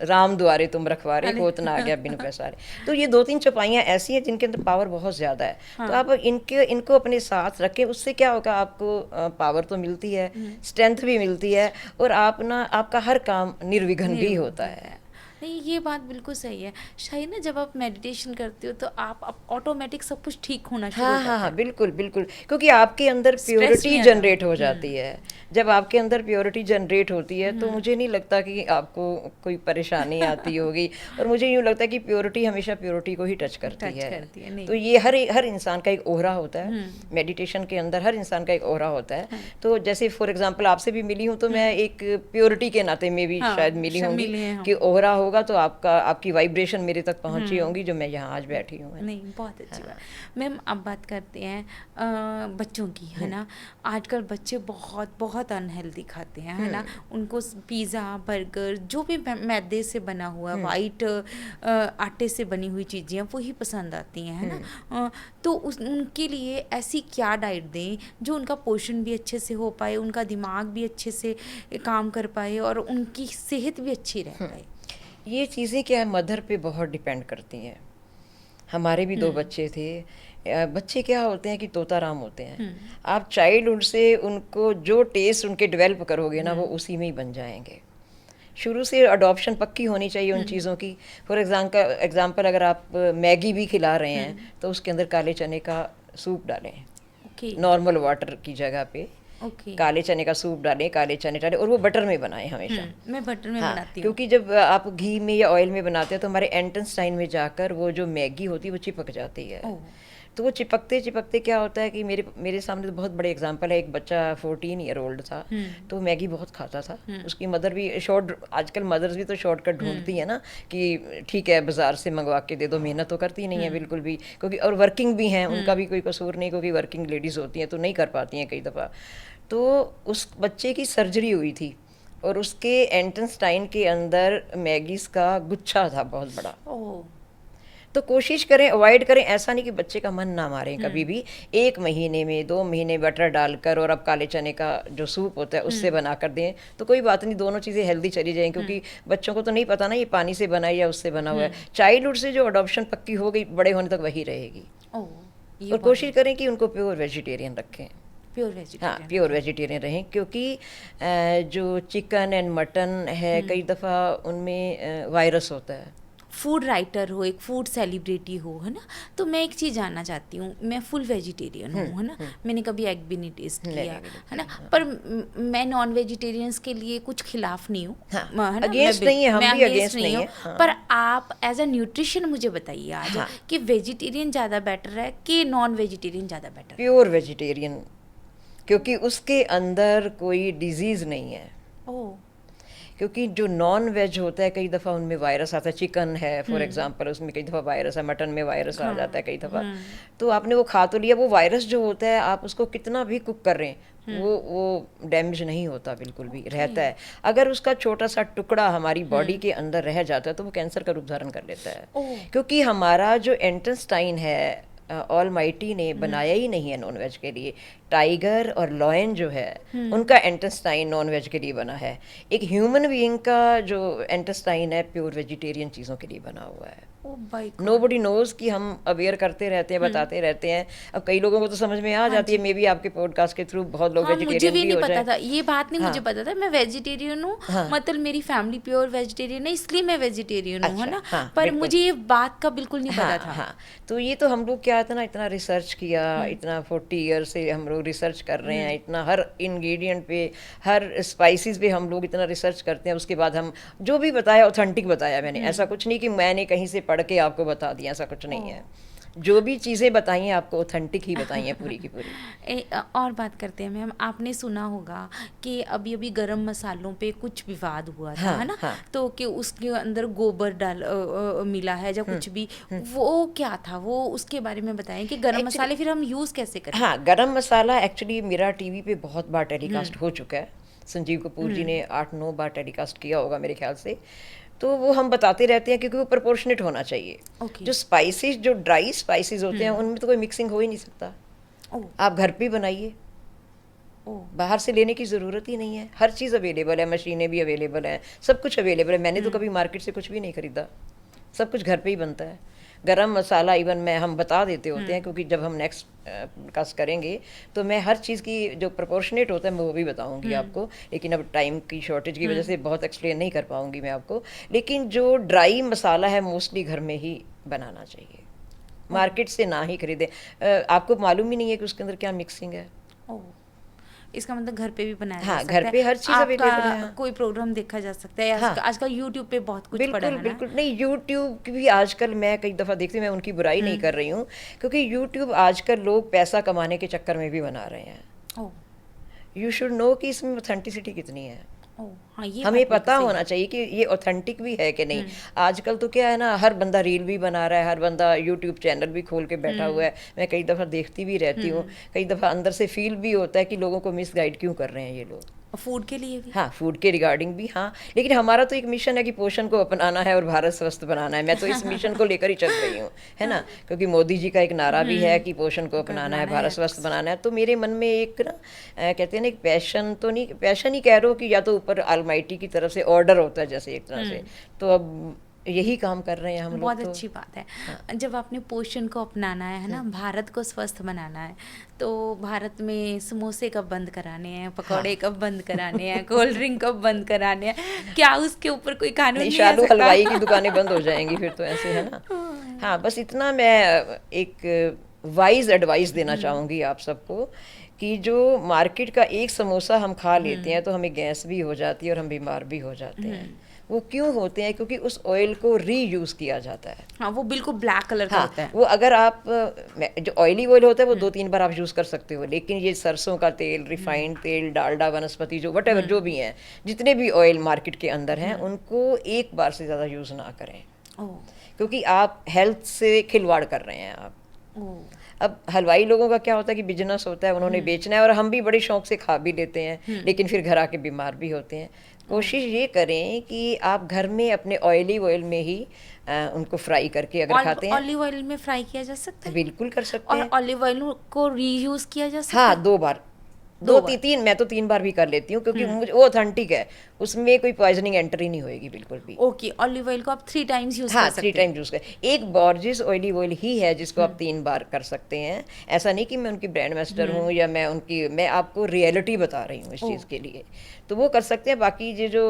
S2: राम द्वारे तुम रखवारे, होत ना आ गया बिन पैसारे। तो ये 2-3 चौपाइयाँ ऐसी हैं जिनके अंदर पावर बहुत ज़्यादा है। तो आप इनको अपने साथ रखें। उससे क्या होगा, आपको पावर तो मिलती है, स्ट्रेंथ भी मिलती है, और आपका हर काम निर्विघ्न भी होता है।
S1: नहीं, ये बात बिल्कुल सही है। शायद ना जब आप मेडिटेशन करते हो तो आप ऑटोमेटिक सब कुछ ठीक होना शुरू होता है।
S2: हाँ, बिल्कुल बिल्कुल, क्योंकि आपके अंदर प्योरिटी जनरेट हो जाती है। जब आपके अंदर प्योरिटी जनरेट होती है तो मुझे नहीं लगता कि आपको कोई परेशानी आती होगी। और मुझे यूँ लगता है कि प्योरिटी हमेशा प्योरिटी को ही टच करती है। तो ये हर इंसान का एक ओहरा होता है। मेडिटेशन के अंदर हर इंसान का एक ओहरा होता है। तो जैसे फॉर एग्जाम्पल आपसे भी मिली हूँ तो मैं एक प्योरिटी के नाते में भी शायद मिली होंगी कि ओहरा होगा तो आपकी वाइब्रेशन मेरे तक पहुंची होंगी, जो मैं यहाँ आज बैठी हूँ।
S1: नहीं, बहुत अच्छी बात। मैम, अब बात करते हैं बच्चों की, है ना। आजकल बच्चे बहुत अनहेल्दी खाते हैं, है ना। उनको पिज़्ज़ा, बर्गर, जो भी मैदे से बना हुआ वाइट आटे से बनी हुई चीज़ें वो ही पसंद आती हैं, है ना। तो उनके लिए ऐसी क्या डाइट दें जो उनका पोषण भी अच्छे से हो पाए, उनका दिमाग भी अच्छे से काम कर पाए और उनकी सेहत भी अच्छी रह पाए।
S2: ये चीज़ें क्या है, मदर पे बहुत डिपेंड करती हैं। हमारे भी 2 बच्चे थे। बच्चे क्या होते हैं कि तोता राम होते हैं। आप चाइल्डहुड से उनको जो टेस्ट उनके डेवलप करोगे ना, वो उसी में ही बन जाएंगे। शुरू से अडॉप्शन पक्की होनी चाहिए उन चीज़ों की। फॉर एग्जांपल अगर आप मैगी भी खिला रहे हैं तो उसके अंदर काले चने का सूप डालें, नॉर्मल वाटर की जगह पे काले चने का सूप डालें, काले चने डालें, और वो बटर में बनाएं हमेशा।
S1: मैं बटर में बनाती हूँ,
S2: क्योंकि जब आप घी में या ऑयल में बनाते हैं तो हमारे एंटेस्टाइन में जाकर वो जो मैगी होती है वो चिपक जाती है। तो वो चिपकते चिपकते क्या होता है कि मेरे सामने तो बहुत बड़े एग्जांपल है। एक बच्चा 14 ईयर ओल्ड था, तो मैगी बहुत खाता था। उसकी मदर भी आजकल मदर्स भी तो शॉर्टकट ढूंढती है ना, कि ठीक है बाजार से मंगवा के दे दो, मेहनत तो करती नहीं है बिल्कुल भी, क्योंकि और वर्किंग भी हैं, उनका भी कोई कसूर नहीं, क्योंकि वर्किंग लेडीज़ होती हैं तो नहीं कर पाती हैं कई दफ़ा। तो उस बच्चे की सर्जरी हुई थी और उसके इंटेस्टाइन के अंदर मैगीज का गुच्छा था बहुत बड़ा। तो कोशिश करें, अवॉइड करें, ऐसा नहीं कि बच्चे का मन ना मारें कभी भी। 1 महीने में 2 महीने बटर डालकर और अब काले चने का जो सूप होता है उससे बना कर दें तो कोई बात नहीं, दोनों चीज़ें हेल्दी चली जाएं, क्योंकि बच्चों को तो नहीं पता ना ये पानी से बना है या उससे बना हुआ है। चाइल्डहुड से जो अडॉप्शन पक्की हो गई, बड़े होने तक वही रहेगी। और कोशिश करें कि उनको प्योर वेजिटेरियन रखें,
S1: प्योर वेजिटेरियन।
S2: हाँ, प्योर वेजिटेरियन रहें, क्योंकि जो चिकन एंड मटन है कई दफ़ा उनमें वायरस होता है।
S1: फूड राइटर हो, एक फूड सेलिब्रिटी हो, है ना, तो मैं एक चीज़ जानना चाहती हूँ, मैं फुल वेजिटेरियन हूँ, है ना, मैंने कभी एग भी नहीं टेस्ट किया, है ना, पर मैं नॉन वेजिटेरियंस के लिए कुछ खिलाफ नहीं हूँ, है ना,
S2: अगेंस्ट नहीं है, हम भी अगेंस्ट नहीं है,
S1: पर आप एज अ न्यूट्रिशन मुझे बताइए आज कि वेजिटेरियन ज़्यादा बेटर है कि नॉन वेजिटेरियन ज़्यादा बेटर है?
S2: प्योर वेजिटेरियन, क्योंकि उसके अंदर कोई डिजीज़ नहीं है। क्योंकि जो नॉन वेज होता है कई दफ़ा उनमें वायरस आता है। चिकन है फॉर एग्जांपल, उसमें कई दफ़ा वायरस है, मटन में वायरस आ जाता है कई दफ़ा। तो आपने वो खा तो लिया, वो वायरस जो होता है आप उसको कितना भी कुक कर रहे हैं वो डैमेज नहीं होता, बिल्कुल भी रहता है। अगर उसका छोटा सा टुकड़ा हमारी बॉडी के अंदर रह जाता है तो वो कैंसर का रूप धारण कर लेता है, क्योंकि हमारा जो इंटेस्टाइन है ऑलमाइटी ने बनाया ही नहीं है नॉन वेज के लिए। टाइगर और लॉयन जो है उनका इंटेस्टाइन नॉन वेज के लिए बना है। एक ह्यूमन बीइंग का जो इंटेस्टाइन है प्योर वेजिटेरियन चीज़ों के लिए बना हुआ है। नोबडी नोज कि हम अवेयर करते रहते हैं, बताते रहते हैं। अब कई लोगों को तो समझ में आ जाती है, मे बी आपके पॉडकास्ट के थ्रू बहुत लोग वेजिटेरियन भी हो जाए।
S1: पता था ये बात नहीं, मुझे पता था मैं वेजिटेरियन हूँ, मतलब मेरी फैमिली प्योर वेजिटेरियन है इसलिए मैं वेजिटेरियन हूँ, है ना, पर मुझे ये बात का बिल्कुल नहीं पता था।
S2: तो ये तो हम लोग क्या था ना, इतना रिसर्च किया, इतना 40 ईयर से हम लोग रिसर्च कर रहे हैं, इतना हर इंग्रेडिएंट पे, हर स्पाइसेस पे हम लोग इतना रिसर्च करते हैं। उसके बाद हम जो भी बताया ऑथेंटिक बताया मैंने, ऐसा कुछ नहीं कि मैंने कहीं से पढ़ के आपको बता दिया, ऐसा कुछ नहीं है। जो भी चीज़ें बताई हैं आपको ऑथेंटिक ही बताई हैं पूरी की पूरी।
S1: और बात करते हैं मैम, आपने सुना होगा कि अभी अभी गरम मसालों पे कुछ विवाद हुआ था, है ना, तो कि उसके अंदर गोबर मिला है या कुछ भी, वो क्या था, वो उसके बारे में बताएं कि गरम मसाले फिर हम यूज़ कैसे करें?
S2: हाँ, गरम मसाला एक्चुअली मेरा टीवी पे बहुत बार टेलीकास्ट हो चुका है। संजीव कपूर जी ने 8-9 बार टेलीकास्ट किया होगा मेरे ख्याल से। तो वो हम बताते रहते हैं क्योंकि वो प्रोपोर्शनेट होना चाहिए। जो स्पाइसेस, जो ड्राई स्पाइसेस होते हैं उनमें तो कोई मिक्सिंग हो ही नहीं सकता। आप घर पे बनाइए, बाहर से लेने की ज़रूरत ही नहीं है। हर चीज़ अवेलेबल है, मशीनें भी अवेलेबल हैं, सब कुछ अवेलेबल है। मैंने तो कभी मार्केट से कुछ भी नहीं खरीदा, सब कुछ घर पे ही बनता है। गरम मसाला इवन हम बता देते होते हैं, क्योंकि जब हम नेक्स्ट कास्ट करेंगे तो मैं हर चीज़ की जो प्रोपोर्शनेट होता है मैं वो भी बताऊंगी आपको, लेकिन अब टाइम की शॉर्टेज की वजह से बहुत एक्सप्लेन नहीं कर पाऊंगी मैं आपको। लेकिन जो ड्राई मसाला है मोस्टली घर में ही बनाना चाहिए, मार्केट से ना ही खरीदें। आपको मालूम ही नहीं है कि उसके अंदर क्या मिक्सिंग है।
S1: इसका मतलब घर पे भी बनाया जा
S2: हाँ,
S1: सकता है।
S2: घर पे हर चीज़ अवेलेबल है।
S1: कोई प्रोग्राम देखा जा सकता है। हाँ, आजकल यूट्यूब पे बहुत कुछ पड़ा है ना।
S2: बिल्कुल नहीं, यूट्यूब की भी आजकल मैं कई दफ़ा देखती हूँ, मैं उनकी बुराई नहीं कर रही हूँ, क्योंकि यूट्यूब आजकल लोग पैसा कमाने के चक्कर में भी बना रहे हैं। यू शुड नो कि इसमें ऑथेंटिसिटी कितनी है।
S1: हाँ, ये
S2: हमें पता होना चाहिए कि ये ऑथेंटिक भी है कि नहीं। आजकल तो क्या है ना, हर बंदा रील भी बना रहा है, हर बंदा यूट्यूब चैनल भी खोल के बैठा हुआ है। मैं कई दफ़ा देखती भी रहती हूँ, कई दफ़ा अंदर से फील भी होता है कि लोगों को मिसगाइड क्यों कर रहे हैं ये लोग।
S1: फूड के लिए भी,
S2: हाँ, फूड के रिगार्डिंग भी। हाँ, लेकिन हमारा तो एक मिशन है कि पोषण को अपनाना है और भारत स्वस्थ बनाना है। मैं तो इस मिशन को लेकर ही चल रही हूँ, है ना, क्योंकि मोदी जी का एक नारा भी है कि पोषण को अपनाना है, भारत स्वस्थ बनाना है। तो मेरे मन में एक ना कहते हैं ना, एक पैशन तो नहीं, पैशन ही कह रहे हो कि या तो ऊपर ऑलमाइटी की तरफ से ऑर्डर होता है जैसे एक तरह से, तो अब यही काम कर रहे हैं हम लोग।
S1: बहुत अच्छी बात है। हाँ। जब आपने पोषण को अपनाना है ना, भारत को स्वस्थ बनाना है, तो भारत में समोसे कब बंद कराने हैं, पकौड़े कब बंद कराने हैं, कोल्ड ड्रिंक कब बंद कराने हैं, क्या उसके ऊपर कोई कानून नहीं?
S2: शालू हलवाई की दुकानें बंद हो जाएंगी फिर तो, ऐसे है ना। हाँ, बस इतना मैं एक वाइज एडवाइस देना चाहूँगी आप सबको कि जो मार्केट का एक समोसा हम खा लेते हैं तो हमें गैस भी हो जाती है और हम बीमार भी हो जाते हैं। वो क्यों होते हैं? क्योंकि उस ऑयल को रीयूज किया जाता है।
S1: हाँ, वो बिल्कुल ब्लैक कलर का
S2: हाँ,
S1: होता है।
S2: वो अगर आप जो ऑयली ऑयल होता है वो 2-3 बार आप यूज़ कर सकते हो, लेकिन ये सरसों का तेल, रिफाइंड तेल, डालडा, वनस्पति जो वटेवर जो भी हैं, जितने भी ऑयल मार्केट के अंदर हैं, उनको एक बार से ज़्यादा यूज़ ना करें,
S1: ओह,
S2: क्योंकि आप हेल्थ से खिलवाड़ कर रहे हैं आप।
S1: ओह,
S2: अब हलवाई लोगों का क्या होता है कि बिजनेस होता है, उन्होंने बेचना है, और हम भी बड़े शौक से खा भी लेते हैं, लेकिन फिर घर आके बीमार भी होते हैं। कोशिश ये करें कि आप घर में अपने ऑयली ऑयल में ही उनको फ्राई करके अगर खाते हैं।
S1: ऑलिव ऑयल में फ्राई किया जा सकता है
S2: बिल्कुल कर सकते
S1: और
S2: हैं।
S1: ऑलिव ऑयल को रीयूज किया जा सकता
S2: हाँ,
S1: है।
S2: 2 बार,
S1: दो
S2: 2
S1: बार।
S2: 3 मैं तो 3 बार भी कर लेती हूँ, क्योंकि मुझे वो ऑथेंटिक है, उसमें कोई पॉइजनिंग एंट्री नहीं होएगी बिल्कुल भी।
S1: ओके, ऑलिव ऑयल को आप 3 टाइम्स यूज
S2: हाँ,
S1: कर
S2: 3
S1: सकते हैं।
S2: टाइम यूज़ करें। एक बॉर्जिस ऑयली ऑयल ही है जिसको आप 3 बार कर सकते हैं। ऐसा नहीं कि मैं उनकी ब्रांड एम्बेसडर हूँ या मैं आपको रियलिटी बता रही हूँ इस चीज़ के लिए, तो वो कर सकते हैं। बाकी ये जो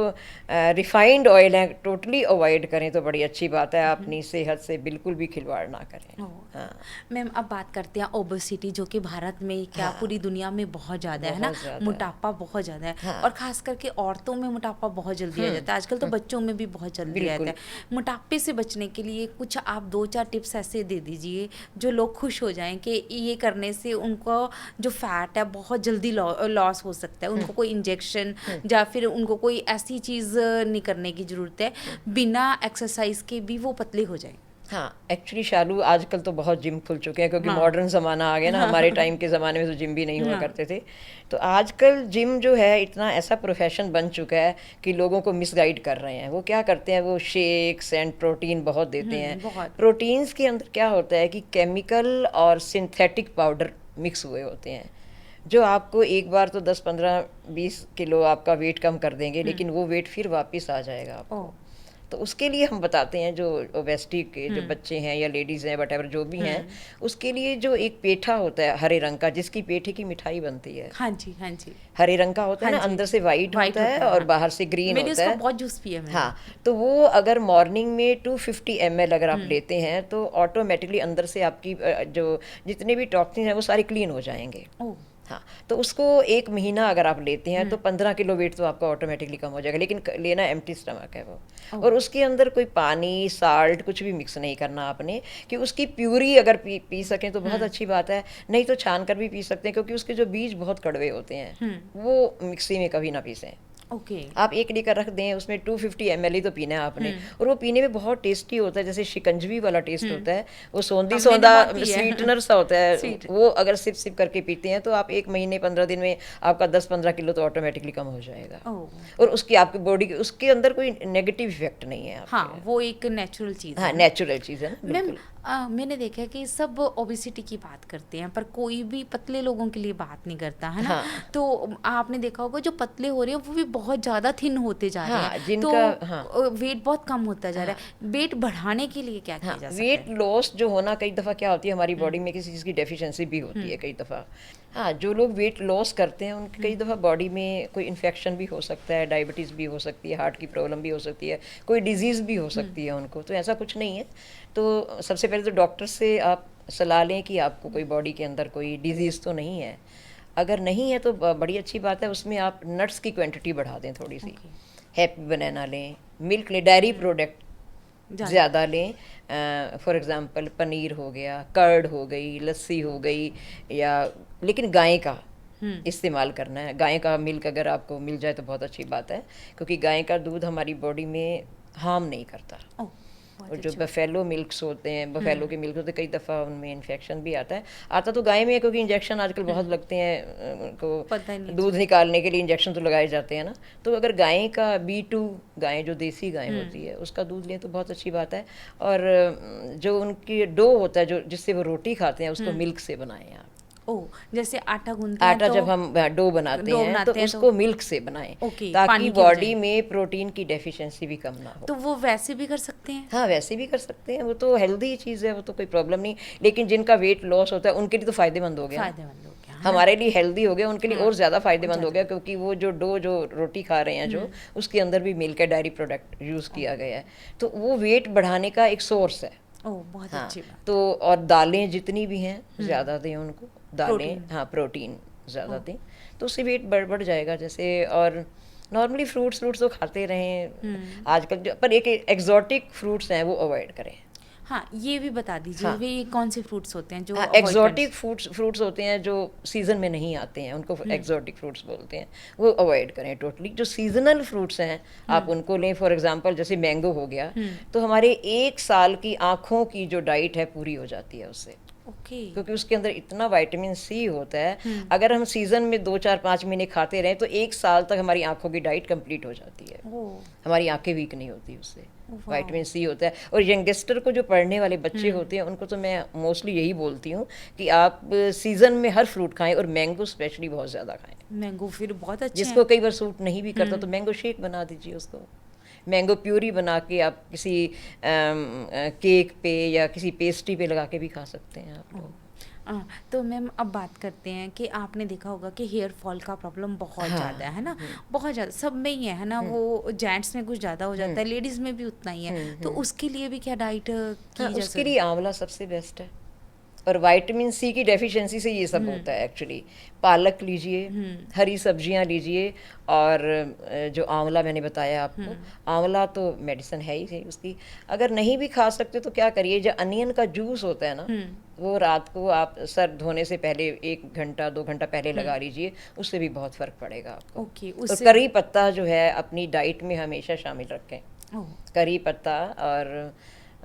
S2: रिफाइंड ऑयल है, टोटली अवॉइड करें तो बड़ी अच्छी बात है। अपनी सेहत से बिल्कुल भी खिलवाड़ ना करें। हाँ,
S1: मैम, अब बात करते हैं ओबेसिटी, जो कि भारत में क्या पूरी दुनिया में बहुत ज़्यादा है ना।
S2: बहुत ज़्यादा है।
S1: मोटापा बहुत ज़्यादा है।
S2: हाँ।
S1: और खास करके औरतों में मोटापा बहुत जल्दी आ जाता है। आजकल तो बच्चों में भी बहुत जल्दी आता
S2: बिल्कुल।
S1: है। मोटापे से बचने के लिए कुछ आप 2-4 टिप्स ऐसे दे दीजिए जो लोग खुश हो जाएं कि ये करने से उनको जो फैट है बहुत जल्दी लॉस हो सकता है। उनको कोई इंजेक्शन या फिर उनको कोई ऐसी चीज़ नहीं करने की ज़रूरत है, बिना एक्सरसाइज के भी वो पतले हो जाएं।
S2: हाँ, एक्चुअली शालू आजकल तो बहुत जिम खुल चुके हैं, क्योंकि
S1: हाँ।
S2: मॉडर्न ज़माना आ गया ना। हमारे टाइम के ज़माने में तो जिम भी नहीं हुआ
S1: हाँ।
S2: करते थे। तो आजकल जिम जो है इतना ऐसा प्रोफेशन बन चुका है कि लोगों को मिसगाइड कर रहे हैं। वो क्या करते हैं, वो शेक्स एंड प्रोटीन बहुत देते हैं।
S1: बहुत।
S2: प्रोटीन्स के अंदर क्या होता है कि केमिकल और सिंथेटिक पाउडर मिक्स हुए होते हैं, जो आपको एक बार तो 10-15-20 किलो आपका वेट कम कर देंगे, लेकिन वो वेट फिर वापस आ जाएगा आपको।
S1: ओह,
S2: तो उसके लिए हम बताते हैं, जो ओबेसिटी के जो बच्चे हैं या लेडीज़ हैं, वटेवर जो भी हैं, उसके लिए जो एक पेठा होता है हरे रंग का, जिसकी पेठे की मिठाई बनती है,
S1: हाँ जी, हाँ जी।
S2: हरे रंग का होता है
S1: हाँ
S2: ना,
S1: जी।
S2: अंदर से वाइट
S1: वाइट
S2: होता है
S1: होता है,
S2: और
S1: हाँ।
S2: बाहर से ग्रीन
S1: मैंने
S2: होता
S1: उसका
S2: है।
S1: बहुत जूस पिया मैंने।
S2: हाँ, तो वो अगर मॉर्निंग में 250 ml अगर आप लेते हैं तो ऑटोमेटिकली अंदर से आपकी जो जितने भी टॉक्सिन हैं वो सारे क्लीन हो जाएंगे।
S1: ओह,
S2: हाँ, तो उसको 1 महीना अगर आप लेते हैं तो 15 किलो वेट तो आपका ऑटोमेटिकली कम हो जाएगा, लेकिन लेना एम्प्टी स्टमक है वो। और उसके अंदर कोई पानी, साल्ट कुछ भी मिक्स नहीं करना आपने, कि उसकी प्यूरी अगर पी सकें तो बहुत अच्छी बात है, नहीं तो छान कर भी पी सकते हैं, क्योंकि उसके जो बीज बहुत कड़वे होते हैं, वो मिक्सी में कभी ना पीसें।
S1: ओके।
S2: आप 1 लीटर रख दें, उसमें 250 ml ही तो पीना है आपने, और वो पीने में बहुत टेस्टी होता है, जैसे शिकंजवी वाला टेस्ट होता है, वो सौंधी
S1: मैंने
S2: सौंधा
S1: बहुत पिया है।
S2: स्वीटनर सा होता है।
S1: Sweet।
S2: वो अगर सिप सिप करके पीते हैं तो आप 1 महीने 15 दिन में आपका 10-15 किलो तो ऑटोमेटिकली कम हो जाएगा।
S1: ओह,
S2: और उसकी आपकी बॉडी उसके अंदर कोई नेगेटिव इफेक्ट नहीं है आपके।
S1: हाँ, वो एक नेचुरल चीज़
S2: हाँ,
S1: है।
S2: नेचुरल चीज़ है ना,
S1: मैम,
S2: बिल्कुल।
S1: मैंने देखा है कि सब ओबेसिटी की बात करते हैं पर कोई भी पतले लोगों के लिए बात नहीं करता है ना।
S2: हाँ।
S1: तो आपने देखा होगा जो पतले हो रहे हैं वो भी बहुत ज़्यादा थिन होते जा रहे
S2: हाँ,
S1: हैं।
S2: जिनका- हाँ।
S1: तो वेट बहुत कम होता जा रहा है। वेट बढ़ाने के लिए क्या किया
S2: हाँ,
S1: जा सकता
S2: वेट
S1: है?
S2: लॉस जो होना कई दफ़ा क्या होती है, हमारी बॉडी में किसी चीज़ की डेफिशिएंसी भी होती है कई दफ़ा। हाँ, जो लोग वेट लॉस करते हैं उनके कई दफ़ा बॉडी में कोई इन्फेक्शन भी हो सकता है, डायबिटीज़ भी हो सकती है, हार्ट की प्रॉब्लम भी हो सकती है, कोई डिजीज़ भी हो सकती है उनको। तो ऐसा कुछ नहीं है। तो सबसे पहले तो डॉक्टर से आप सलाह लें कि आपको कोई बॉडी के अंदर कोई डिजीज़ तो नहीं है। अगर नहीं है तो बड़ी अच्छी बात है, उसमें आप नट्स की क्वांटिटी बढ़ा दें थोड़ी सी। हैप्पी बनाना लें, मिल्क लें, डेयरी प्रोडक्ट ज़्यादा लें। फॉर एग्ज़ाम्पल पनीर हो गया, कर्ड हो गई, लस्सी हो गई, या लेकिन गाय का इस्तेमाल करना है। गाय का मिल्क अगर आपको मिल जाए तो बहुत अच्छी बात है, क्योंकि गाय का दूध हमारी बॉडी में हार्म नहीं करता।
S1: ओह, बहुत
S2: और जो
S1: अच्छा।
S2: बफेलो मिल्क्स होते हैं, बफेलो के मिल्क होते हैं, कई दफ़ा उनमें इन्फेक्शन भी आता तो गाय में है, क्योंकि इंजेक्शन आजकल बहुत लगते हैं उनको
S1: पता ही नहीं
S2: दूध निकालने के लिए इंजेक्शन तो लगाए जाते हैं ना। तो अगर गाय का B2 गाय जो देसी गाय होती है उसका दूध लें तो बहुत अच्छी बात है। और जो उनकी डो होता है जो जिससे वो रोटी खाते हैं उसको मिल्क से बनाएं आप।
S1: ओह, जैसे आटा गूंथते हैं
S2: आटा
S1: तो
S2: जब हम डो बनाते
S1: डो
S2: हैं तो
S1: बनाते हैं
S2: उसको मिल्क से बनाएं,
S1: ओके,
S2: ताकि
S1: पानी की
S2: बॉडी
S1: बजाय।
S2: में प्रोटीन की डेफिशिएंसी भी कम ना हो।
S1: तो वो वैसे भी कर सकते हैं?
S2: हाँ, वैसे भी कर सकते हैं, वो तो हेल्दी चीज़ है, वो तो कोई प्रॉब्लम नहीं। लेकिन जिनका वेट लॉस होता है उनके लिए तो फ़ायदेमंद हो गया ना।
S1: फायदेमंद हो गया।
S2: हमारे लिए हेल्दी हो गया, उनके लिए और ज़्यादा फ़ायदेमंद हो गया, क्योंकि वो जो डो जो रोटी खा रहे हैं जो उसके अंदर भी मिल्क है, डायरी प्रोडक्ट यूज़ किया गया है, तो वो वेट बढ़ाने का एक सोर्स है।
S1: ओह, बहुत
S2: हाँ,
S1: अच्छी बात।
S2: तो और दालें जितनी भी हैं ज़्यादा दें उनको, दालें, हाँ, प्रोटीन ज़्यादा दें, तो उससे वेट बढ़ जाएगा। जैसे और नॉर्मली फ्रूट्स तो खाते रहें आजकल पर एक एक्सोटिक फ्रूट्स हैं वो अवॉइड करें।
S1: हाँ, ये भी बता दीजिए,
S2: हाँ,
S1: वे कौन से फ्रूट्स होते हैं जो
S2: एक्सोटिक फ्रूट्स होते हैं जो सीजन में नहीं आते हैं, उनको एक्सोटिक फ्रूट्स बोलते हैं, वो अवॉइड करें टोटली। जो सीजनल फ्रूट्स हैं आप उनको लें। फॉर एग्जांपल जैसे मैंगो हो गया, तो हमारे 1 साल की आँखों की जो डाइट है पूरी हो जाती है उससे। क्योंकि उसके अंदर इतना विटामिन सी होता है, अगर हम सीजन में 2 4 5 महीने खाते रहें तो 1 साल तक हमारी आंखों की डाइट कंप्लीट हो जाती है। हमारी आंखें वीक नहीं होती उससे, विटामिन सी होता है। और यंगस्टर को जो पढ़ने वाले बच्चे होते हैं उनको तो मैं मोस्टली यही बोलती हूँ कि आप सीजन में हर फ्रूट खाएं और मैंगो स्पेशली बहुत ज़्यादा खाएं।
S1: मैंगो फिर बहुत अच्छे
S2: जिसको कई बार सूट नहीं भी करता तो मैंगो शेक बना दीजिए उसको, मैंगो प्यूरी बना के आप किसी केक पे या किसी पेस्ट्री पे लगा के भी खा सकते हैं आप लोग।
S1: तो मैम अब बात करते हैं कि आपने देखा होगा कि हेयर फॉल का प्रॉब्लम बहुत ज़्यादा है ना, बहुत ज़्यादा सब में ही है ना, वो जेंट्स में कुछ ज़्यादा हो जाता है, लेडीज़ में भी उतना ही है। तो उसके लिए भी क्या डाइट की जा सकती है?
S2: उसके लिए आंवला सबसे बेस्ट है, और विटामिन सी की डेफिशिएंसी से ये सब होता है एक्चुअली। पालक लीजिए, हरी सब्जियां लीजिए, और जो आंवला मैंने बताया आपको, आंवला तो मेडिसिन है ही उसकी। अगर नहीं भी खा सकते तो क्या करिए, जो अनियन का जूस होता है ना, वो रात को आप सर धोने से पहले 1 घंटा 2 घंटा पहले लगा लीजिए, उससे भी बहुत फर्क पड़ेगा आपको। और करी पत्ता जो है अपनी डाइट में हमेशा शामिल रखें। करी पत्ता और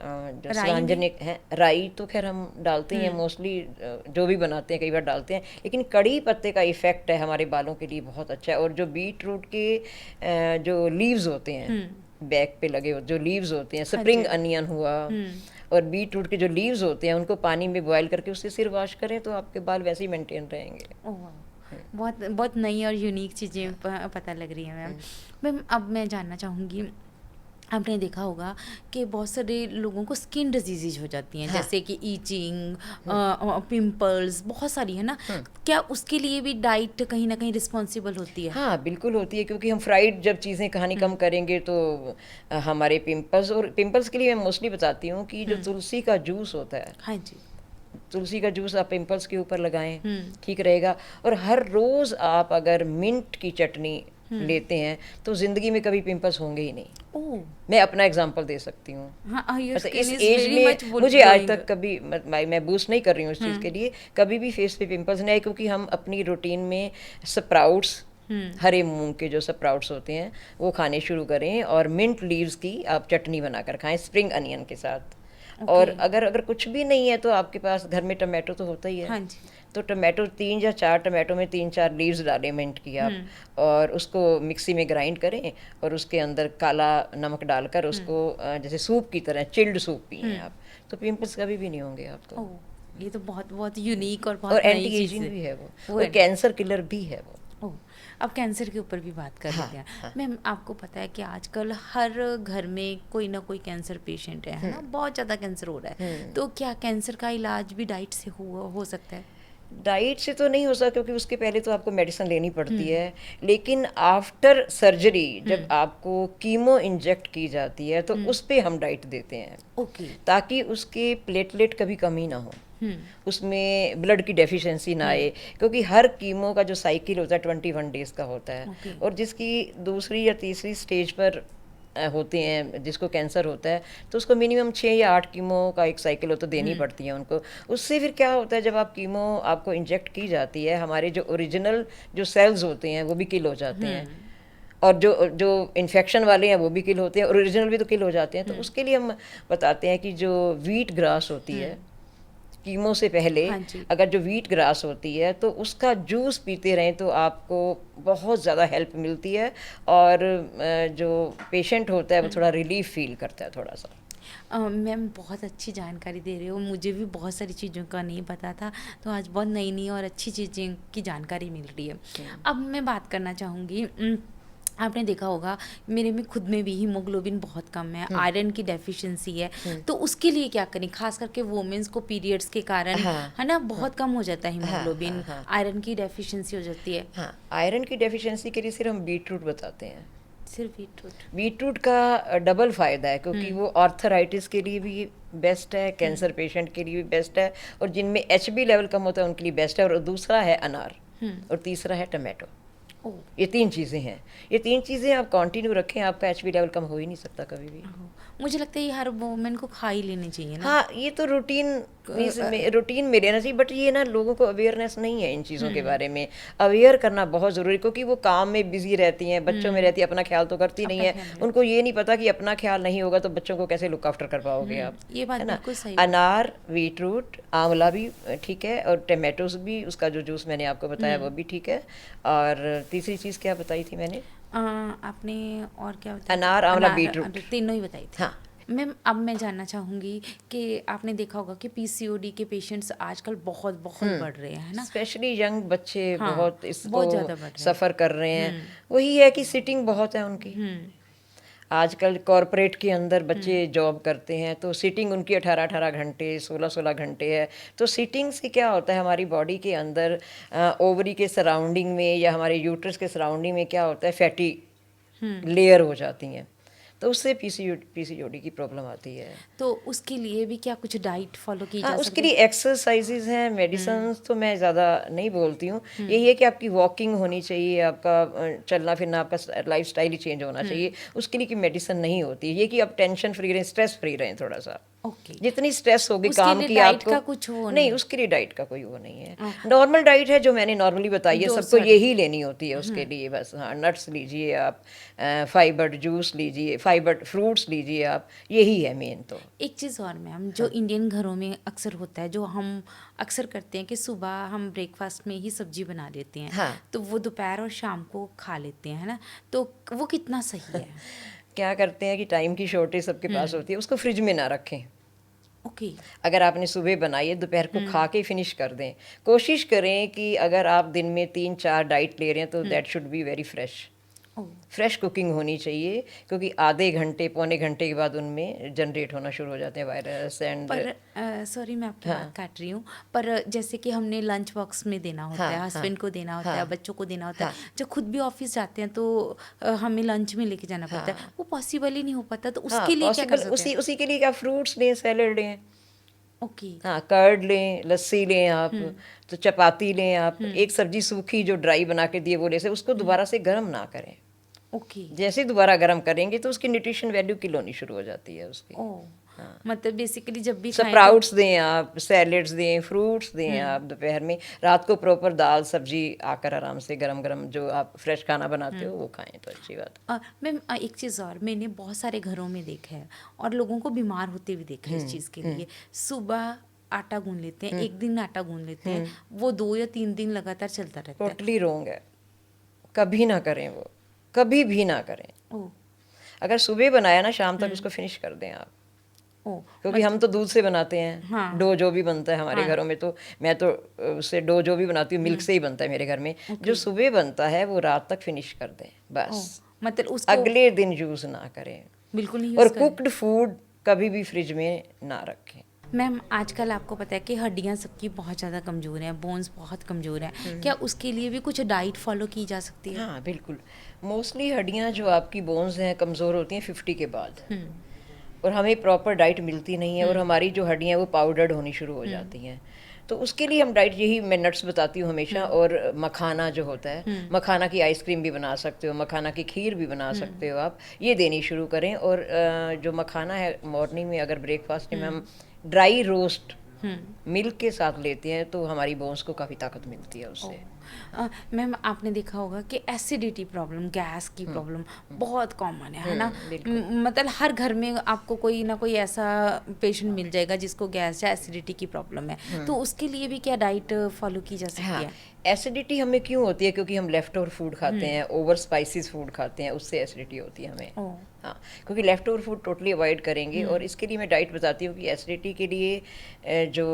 S2: जो स्वांजनिक है, राई तो खैर हम डालते हैं मोस्टली, जो भी बनाते हैं कई बार डालते हैं, लेकिन कड़ी पत्ते का इफ़ेक्ट है हमारे बालों के लिए बहुत अच्छा है। और जो बीट रूट के जो लीव्स होते हैं, बैक पे लगे जो लीव्स होते हैं, स्प्रिंग अनियन हुआ, और बीट रूट के जो लीव्स होते हैं उनको पानी में बॉयल करके उससे सिर वॉश करें तो आपके बाल वैसे ही मेंटेन रहेंगे।
S1: बहुत बहुत नई और यूनिक चीज़ें पता लग रही हैं मैम। अब मैं जानना चाहूँगी, आपने देखा होगा कि बहुत सारे लोगों को स्किन डिजीज़ हो जाती हैं, जैसे कि ईचिंग, पिंपल्स, बहुत सारी है ना। क्या उसके लिए भी डाइट कहीं ना कहीं रिस्पॉन्सिबल होती है?
S2: हाँ, बिल्कुल होती है, क्योंकि हम फ्राइड जब चीज़ें कहानी कम करेंगे तो हमारे पिंपल्स के लिए मैं मोस्टली बताती हूँ कि जो तुलसी का जूस होता है,
S1: हाँ जी,
S2: तुलसी का जूस आप पिंपल्स के ऊपर लगाएं, ठीक रहेगा। और हर रोज़ आप अगर मिंट की चटनी लेते हैं तो जिंदगी में कभी पिंपल्स होंगे ही नहीं। मैं अपना एग्जांपल दे सकती हूँ। इस एज में मुझे आज तक कभी, मैं बूस्ट नहीं कर रही हूँ उस चीज़ के लिए, कभी भी फेस पे पिंपल्स नहीं आए, क्योंकि हम अपनी रूटीन में स्प्राउट्स, हरे मूंग के जो स्प्राउट्स होते हैं वो खाने शुरू करें, और मिंट लीव्स की आप चटनी बनाकर खाएं स्प्रिंग अनियन के साथ। और अगर कुछ भी नहीं है तो आपके पास घर में टमाटो तो होता ही है।
S1: हाँ जी।
S2: तो टमाटो 3 या 4 टमाटो में 3-4 लीव्स डालें मिंट की आप, और उसको मिक्सी में ग्राइंड करें, और उसके अंदर काला नमक डालकर उसको जैसे सूप की तरह चिल्ड सूप पिए आप, तो पिंपल्स कभी भी नहीं होंगे आपको।
S1: ये तो बहुत बहुत यूनिक और बहुत
S2: एंटी एजिंग भी है वो कैंसर किलर भी है वो।
S1: अब कैंसर के ऊपर भी बात कर लेते हैं मैम। आपको पता है कि आजकल हर घर में कोई ना कोई कैंसर पेशेंट है ना, बहुत ज़्यादा कैंसर हो रहा है। तो क्या कैंसर का इलाज भी डाइट से हो सकता है?
S2: डाइट से तो नहीं हो सकता, क्योंकि उसके पहले तो आपको मेडिसिन लेनी पड़ती है। लेकिन आफ्टर सर्जरी जब आपको कीमो इंजेक्ट की जाती है तो उस पे हम डाइट देते हैं, ताकि उसके प्लेटलेट कभी कमी ना हो, उसमें ब्लड की डेफिशिएंसी ना आए। क्योंकि हर कीमो का जो साइकिल होता है 21 डेज का होता है, और जिसकी दूसरी या तीसरी स्टेज पर होते हैं, जिसको कैंसर होता है, तो उसको मिनिमम 6 या 8 कीमो का एक साइकिल हो तो देनी पड़ती है उनको। उससे फिर क्या होता है, जब आप कीमो आपको इंजेक्ट की जाती है, हमारे जो ओरिजिनल जो सेल्स होते हैं वो भी किल हो जाते हैं, और जो इन्फेक्शन वाले हैं वो भी किल होते हैं, और ओरिजिनल भी तो किल हो जाते हैं। तो उसके लिए हम बताते हैं कि जो वीट ग्रास होती है कीमो से पहले, अगर जो वीट ग्रास होती है तो उसका जूस पीते रहें तो आपको बहुत ज़्यादा हेल्प मिलती है, और जो पेशेंट होता है वो थोड़ा रिलीफ फील करता है थोड़ा सा।
S1: मैम बहुत अच्छी जानकारी दे रहे हो, मुझे भी बहुत सारी चीज़ों का नहीं पता था, तो आज बहुत नई नई और अच्छी चीज़ें की जानकारी मिल रही है। अब मैं बात करना चाहूँगी, आपने देखा होगा मेरे में खुद में भी हीमोग्लोबिन बहुत कम है, आयरन की डेफिशिएंसी है, तो उसके लिए क्या करें? खास करके वुमेन्स को पीरियड्स के कारण है ना बहुत कम हो जाता है हीमोग्लोबिन, आयरन की डेफिशिएंसी हो जाती है।
S2: आयरन की डेफिशिएंसी के लिए सिर्फ हम बीट रूट बताते हैं।
S1: सिर्फ
S2: बीट रूट का डबल फ़ायदा है, क्योंकि वो आर्थराइटिस के लिए भी बेस्ट है, कैंसर पेशेंट के लिए भी बेस्ट है, और जिनमें HB लेवल कम होता है उनके लिए बेस्ट है। और दूसरा है अनार, और तीसरा है टमाटो।
S1: ओह।
S2: ये 3 चीज़ें हैं। ये 3 चीज़ें आप कंटिन्यू रखें, आपका एचबी लेवल कम हो ही नहीं सकता कभी भी।
S1: मुझे लगता है ये हर वुमेन को खा ही लेनी चाहिए ना।
S2: हाँ, ये तो रूटीन में रूटीन में रहना चाहिए, बट ये ना लोगों को अवेयरनेस नहीं है इन चीज़ों के बारे में। अवेयर करना बहुत ज़रूरी, क्योंकि वो काम में बिजी रहती हैं, बच्चों में रहती है, अपना ख्याल तो करती नहीं है। उनको ये नहीं पता कि अपना ख्याल नहीं होगा तो बच्चों को कैसे लुक आफ्टर कर पाओगे आप,
S1: ये बात
S2: है ना।
S1: बिल्कुल सही।
S2: अनार, बीटरूट, आंवला भी ठीक है, और टमाटोज भी, उसका जो जूस मैंने आपको बताया वो भी ठीक है। और तीसरी चीज़ क्या बताई थी मैंने?
S1: आपने और क्या बताया?
S2: अनार, आंवला, बीटरूट।
S1: तीनों ही बताई थी।
S2: हाँ।
S1: मैम अब मैं जानना चाहूँगी कि आपने देखा होगा कि पीसीओडी के पेशेंट्स आजकल बहुत बहुत बढ़ रहे हैं, है ना।
S2: स्पेशली यंग बच्चे
S1: हाँ,
S2: बहुत इसको
S1: बहुत ज़्यादा बढ़ रहे हैं।
S2: सफ़र कर रहे हैं। वही है कि सिटिंग बहुत है उनकी। आजकल कॉरपोरेट के अंदर बच्चे जॉब करते हैं, तो सिटिंग उनकी 18-18 घंटे, 16-16 घंटे है। तो सिटिंग से क्या होता है, हमारी बॉडी के अंदर ओवरी के सराउंडिंग में या हमारे यूट्रस के सराउंडिंग में क्या होता है, फैटी लेयर हो जाती हैं, तो उससे पीसीओडी की प्रॉब्लम आती है।
S1: तो उसके लिए भी क्या कुछ डाइट फॉलो की
S2: हाँ,
S1: जा
S2: उसके
S1: सकती
S2: लिए एक्सरसाइजेज हैं, मेडिसिन तो मैं ज़्यादा नहीं बोलती हूँ। यही है कि आपकी वॉकिंग होनी चाहिए, आपका चलना फिरना, आपका लाइफ स्टाइल ही चेंज होना चाहिए। उसके लिए कि मेडिसिन नहीं होती, ये कि आप टेंशन फ्री रहें, स्ट्रेस फ्री रहें थोड़ा सा।
S1: ओके।
S2: जितनी स्ट्रेस होगी
S1: उसके
S2: काम
S1: लिए
S2: की
S1: डाइट
S2: आपको
S1: का कुछ वो
S2: नहीं, उसके लिए डाइट का कोई वो नहीं है। नॉर्मल डाइट है जो मैंने नॉर्मली बताई है,
S1: जो
S2: सबको
S1: सारी-
S2: यही लेनी होती है उसके लिए बस। हाँ, नट्स लीजिए आप, फाइबर जूस लीजिए, फाइबर फ्रूट्स लीजिए आप, यही है मेन तो।
S1: एक चीज़ और मैम, जो इंडियन घरों में अक्सर होता है, जो हम अक्सर करते हैं कि सुबह हम ब्रेकफास्ट में ही सब्जी बना लेते हैं,
S2: हाँ।
S1: तो वो दोपहर और शाम को खा लेते हैं, है ना। तो वो कितना सही है?
S2: क्या करते हैं कि टाइम की शॉर्टेज सबके पास होती है, उसको फ्रिज में ना रखें।
S1: ओके।
S2: अगर आपने सुबह बनाई है, दोपहर को खा के फिनिश कर दें। कोशिश करें कि अगर आप दिन में 3-4 डाइट ले रहे हैं तो that should be very fresh.
S1: Oh.
S2: Fresh cooking होनी चाहिए, क्योंकि आधे घंटे पौने घंटे के बाद उनमें जनरेट होना शुरू हो जाते हैं वायरस एंड।
S1: पर सॉरी मैं आपकी बात काट रही हूँ, पर जैसे कि हमने लंच बॉक्स में देना होता है, हस्बैंड को देना होता है, बच्चों को देना होता है, जब खुद भी ऑफिस जाते हैं तो हमें लंच में लेके जाना पड़ता है, वो पॉसिबल ही नहीं हो पाता, तो उसके लिए क्या कर
S2: पॉसिबल
S1: सकते हैं?
S2: उसी के लिए क्या, फ्रूट्स लें, सैलड लें,
S1: ओके।
S2: हाँ, कर्ड लें, लस्सी लें आप, तो चपाती लें आप, एक सब्जी सूखी जो ड्राई बना के दिए वो ले से, उसको दोबारा से गर्म ना करें।
S1: ओके।
S2: जैसे दोबारा गर्म करेंगे तो उसकी न्यूट्रिशन वैल्यू किलो होनी शुरू हो जाती है उसकी।
S1: ओह। मतलब बेसिकली जब भी खाएं तो
S2: स्प्राउट्स दें आप, सैलेड्स दें, फ्रूट्स दें आप दोपहर में। रात को प्रॉपर दाल सब्जी आकर आराम से गरम गरम जो आप फ्रेश खाना बनाते हो वो खाएं तो अच्छी बात है।
S1: मैम एक चीज़ और मैंने बहुत सारे घरों में देखा है और लोगों को बीमार होते हुए देखा है इस चीज़ के लिए। सुबह आटा गूंद लेते हैं, एक दिन आटा गूंद लेते हैं, वो 2 या 3 दिन लगातार चलता रहता है।
S2: टोटली रॉन्ग है, कभी ना करें वो, कभी भी ना करें।
S1: ओह।
S2: अगर सुबह बनाया ना, शाम तक उसको फिनिश कर दें आप,
S1: ओह।
S2: क्योंकि हम तो दूध से बनाते हैं।
S1: हाँ।
S2: डो जो भी बनता है हमारे घरों में, तो मैं तो उससे डो जो भी बनाती हूँ मिल्क से ही बनता है मेरे घर में। जो सुबह बनता है वो रात तक फिनिश कर दें बस।
S1: मतलब उसको
S2: अगले दिन यूज ना करें,
S1: बिल्कुल नहीं
S2: और
S1: यूज़ करें।
S2: कुक्ड फूड कभी भी फ्रिज में ना रखें।
S1: मैम आजकल आपको पता है कि हड्डियां सबकी बहुत ज़्यादा कमज़ोर हैं, बोन्स बहुत कमज़ोर हैं, क्या उसके लिए भी कुछ डाइट फॉलो की जा सकती है?
S2: हाँ बिल्कुल, मोस्टली हड्डियाँ जो आपकी बोन्स हैं कमज़ोर होती हैं 50 के बाद, और हमें प्रॉपर डाइट मिलती नहीं है, और हमारी जो हड्डियाँ हैं वो पाउडर्ड होनी शुरू हो जाती हैं। तो उसके लिए हम डाइट, यही मैं नट्स बताती हूँ हमेशा, और मखाना जो होता है, मखाना की आइसक्रीम भी बना सकते हो, मखाना की खीर भी बना सकते हो आप, ये देनी शुरू करें। और जो मखाना है मॉर्निंग में अगर ब्रेकफास्ट में हम ड्राई रोस्ट मिल्क के साथ लेते हैं तो हमारी बोन्स को काफ़ी ताकत मिलती है उससे।
S1: मैम आपने देखा होगा कि एसिडिटी प्रॉब्लम, गैस की प्रॉब्लम बहुत कॉमन है ना। मतलब हर घर में आपको कोई ना कोई ऐसा पेशेंट मिल जाएगा जिसको गैस या एसिडिटी की प्रॉब्लम है, तो उसके लिए भी क्या डाइट फॉलो की जा सकती है?
S2: एसिडिटी हमें क्यों होती है? क्योंकि हम लेफ्ट ओवर फूड खाते हैं, ओवर स्पाइसेस फूड खाते हैं, उससे एसिडिटी होती है हमें। हाँ, क्योंकि left over food totally avoid करेंगे। और इसके लिए मैं डाइट बताती हूँ कि एसिडिटी के लिए जो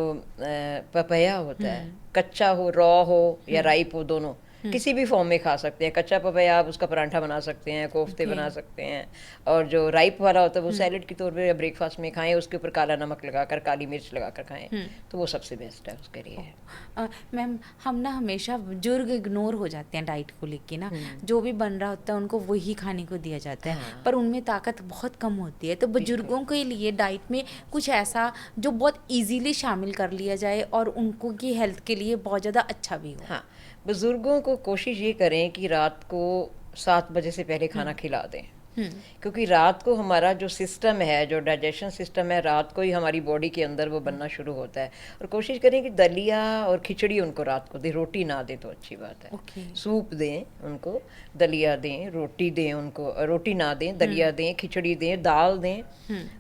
S2: पपाया होता है, कच्चा हो, रॉ हो या राइप हो, दोनों किसी भी फॉर्म में खा सकते हैं। कच्चा पपाया आप उसका परांठा बना सकते हैं, कोफ्ते बना सकते हैं, और जो राइप वाला होता है वो सैलेड के तौर पे या ब्रेकफास्ट में खाएं, उसके ऊपर काला नमक लगाकर, काली मिर्च लगाकर खाएं, तो वो सबसे बेस्ट है उसके लिए।
S1: मैम हम ना हमेशा बुजुर्ग इग्नोर हो जाते हैं डाइट को लेके ना, जो भी बन रहा होता है उनको वही खाने को दिया जाता है, पर उनमें ताकत बहुत कम होती है। तो बुजुर्गों के लिए डाइट में कुछ ऐसा जो बहुत इजीली शामिल कर लिया जाए और उनको की हेल्थ के लिए बहुत ज़्यादा अच्छा भी हो।
S2: हाँ, बुजुर्गों को कोशिश ये करें कि रात को 7 बजे से पहले खाना खिला दें, क्योंकि रात को हमारा जो सिस्टम है, जो डाइजेशन सिस्टम है, रात को ही हमारी बॉडी के अंदर वो बनना शुरू होता है। और कोशिश करें कि दलिया और खिचड़ी उनको रात को दें, रोटी ना दें तो अच्छी बात है। सूप दें उनको, दलिया दें, रोटी दें उनको, रोटी ना दें, दलिया दें, खिचड़ी दें, दाल दें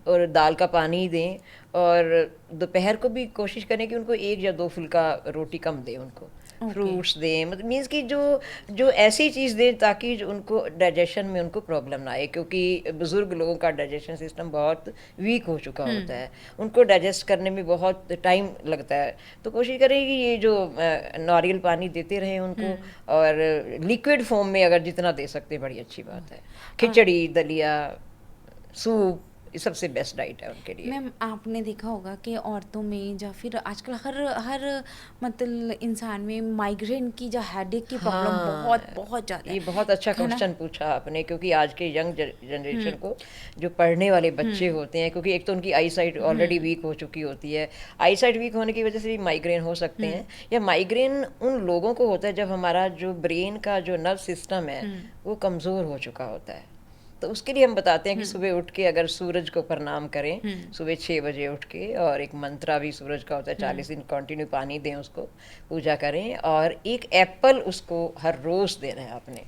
S2: और दाल का पानी दें। और दोपहर को भी कोशिश करें कि उनको 1 या 2 फुल्का रोटी कम दें उनको। फ्रूट्स दें, मतलब मीन्स कि जो ऐसी चीज़ दें ताकि जो उनको डाइजेशन में उनको प्रॉब्लम ना आए, क्योंकि बुज़ुर्ग लोगों का डाइजेशन सिस्टम बहुत वीक हो चुका होता है, उनको डाइजेस्ट करने में बहुत टाइम लगता है। तो कोशिश करें कि ये जो नारियल पानी देते रहें उनको, और लिक्विड फॉर्म में अगर जितना दे सकते हैं बड़ी अच्छी बात है। खिचड़ी, दलिया, सूप, ये सबसे बेस्ट डाइट है उनके लिए।
S1: मैम आपने देखा होगा कि औरतों में या फिर आजकल हर मतलब इंसान में माइग्रेन की जो हेडेक की प्रॉब्लम बहुत ज़्यादा है।
S2: ये बहुत अच्छा क्वेश्चन पूछा आपने, क्योंकि आज के यंग जनरेशन को, जो पढ़ने वाले बच्चे होते हैं, क्योंकि एक तो उनकी आई साइट ऑलरेडी वीक हो चुकी होती है, आई साइट वीक होने की वजह से भी माइग्रेन हो सकते हैं। या माइग्रेन उन लोगों को होता है जब हमारा जो ब्रेन का जो नर्व सिस्टम है वो कमज़ोर हो चुका होता है। तो उसके लिए हम बताते हैं कि सुबह उठ के अगर सूरज को प्रणाम करें, सुबह 6 बजे उठ के, और एक मंत्रा भी सूरज का होता है, 40 दिन कंटिन्यू पानी दें उसको, पूजा करें, और एक एप्पल उसको हर रोज़ देना है आपने,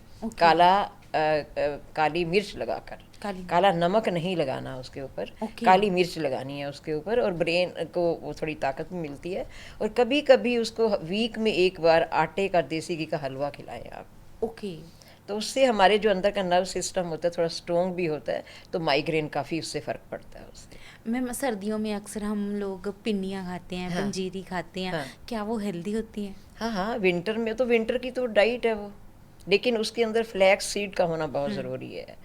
S2: काली मिर्च लगाकर, काला नमक नहीं लगाना उसके ऊपर, काली मिर्च लगानी है उसके ऊपर, और ब्रेन को वो थोड़ी ताकत भी मिलती है। और कभी कभी उसको वीक में एक बार आटे का, देसी घी का हलवा खिलाएं आप। तो उससे हमारे जो अंदर का नर्व सिस्टम होता है थोड़ा स्ट्रॉन्ग भी होता है, तो माइग्रेन काफ़ी उससे फ़र्क पड़ता है उससे।
S1: मैम सर्दियों में अक्सर हम लोग पिन्नियाँ खाते हैं, पंजीरी खाते हैं, क्या वो हेल्दी होती हैं?
S2: हाँ, विंटर में तो, विंटर की तो डाइट है वो, लेकिन उसके अंदर फ्लैक्स सीड का होना बहुत ज़रूरी है,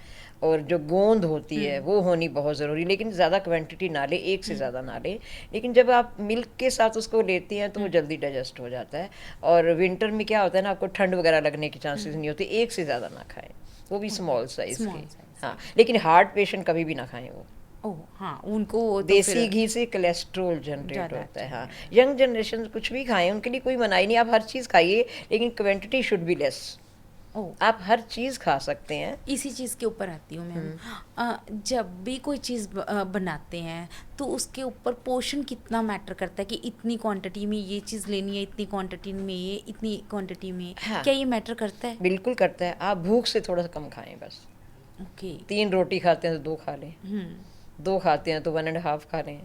S2: और जो गोंद होती है वो होनी बहुत ज़रूरी, लेकिन ज़्यादा क्वांटिटी ना ले, 1 से ज़्यादा ना ले। लेकिन जब आप मिल्क के साथ उसको लेती हैं तो वो जल्दी डाइजेस्ट हो जाता है। और विंटर में क्या होता है ना, आपको ठंड वगैरह लगने की चांसेस नहीं होती। 1 से ज़्यादा ना खाएं, वो भी स्मॉल साइज़ के। हाँ, लेकिन हार्ट पेशेंट कभी भी ना खाएं वो।
S1: हाँ, उनको
S2: देसी घी से कोलेस्ट्रॉल जनरेट होता है। हाँ, यंग जनरेशन कुछ भी खाएं, उनके लिए कोई मनाही नहीं, आप हर चीज़ खाइए, लेकिन क्वांटिटी शुड बी लेस। आप हर चीज़ खा सकते हैं।
S1: इसी चीज़ के ऊपर आती हूँ मैम, जब भी कोई चीज़ बनाते हैं तो उसके ऊपर पोर्शन कितना मैटर करता है, कि इतनी क्वांटिटी में ये चीज़ लेनी है, इतनी क्वांटिटी में ये, इतनी क्वांटिटी में, क्या ये मैटर करता है?
S2: बिल्कुल करता है। आप भूख से थोड़ा सा कम खाएं बस। 3 रोटी खाते हैं तो 2 खा लें, 2 खाते हैं तो 1.5 खा लें,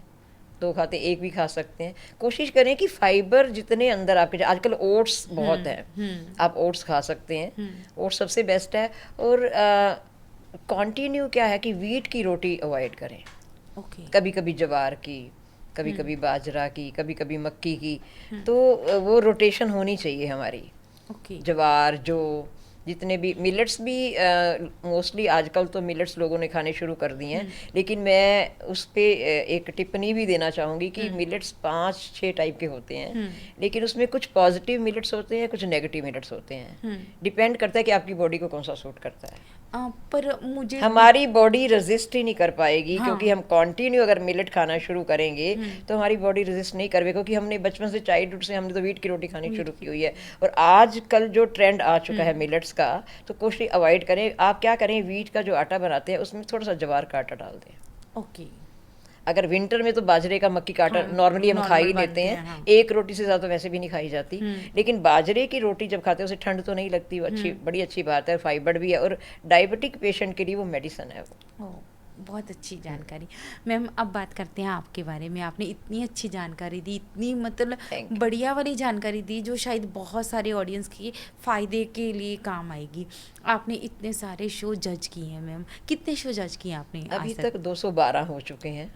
S2: 2 खाते 1 भी खा सकते हैं। कोशिश करें कि फाइबर जितने अंदर आपके, आजकल ओट्स बहुत हैं, आप ओट्स खा सकते हैं, ओट्स सबसे बेस्ट है। और कंटिन्यू क्या है कि वीट की रोटी अवॉइड करें, कभी कभी जवार की, कभी कभी बाजरा की, कभी कभी मक्की की, तो वो रोटेशन होनी चाहिए हमारी। जवार, जो जितने भी मिलेट्स भी मोस्टली आजकल तो मिलेट्स लोगों ने खाने शुरू कर दिए हैं, लेकिन मैं उस पर एक टिप्पणी भी देना चाहूँगी कि मिलेट्स 5-6 टाइप के होते हैं, लेकिन उसमें कुछ पॉजिटिव मिलेट्स होते हैं, कुछ नेगेटिव मिलेट्स होते हैं। डिपेंड करता है कि आपकी बॉडी को कौन सा सूट करता है।
S1: पर मुझे,
S2: हमारी बॉडी रेजिस्ट ही नहीं कर पाएगी, क्योंकि हम कंटिन्यू अगर मिलेट खाना शुरू करेंगे तो हमारी बॉडी रेजिस्ट नहीं कर पाएगी, क्योंकि हमने बचपन से, चाइल्डहुड से हमने तो व्हीट की रोटी खानी शुरू की हुई है। और आजकल जो ट्रेंड आ चुका है मिलेट्स का, तो कोशिश अवॉइड करें। आप क्या करें, व्हीट का जो आटा बनाते हैं उसमें थोड़ा सा जवार का आटा डाल दें। अगर विंटर में तो बाजरे का, मक्की का आटा नॉर्मली हम खा ही लेते हैं, 1 रोटी से ज़्यादा वैसे भी नहीं खाई जाती, लेकिन बाजरे की रोटी जब खाते हैं उसे ठंड तो नहीं लगती, वो अच्छी, बड़ी अच्छी बात है, फाइबर भी है, और डायबिटिक पेशेंट के लिए वो मेडिसिन है वो।
S1: बहुत अच्छी जानकारी। मैम अब बात करते हैं आपके बारे में। आपने इतनी अच्छी जानकारी दी, इतनी मतलब बढ़िया वाली जानकारी दी, जो शायद बहुत सारे ऑडियंस के फ़ायदे के लिए काम आएगी। आपने इतने सारे शो जज किए हैं मैम, कितने शो जज किए आपने?
S2: अभी तक 212 हो चुके हैं।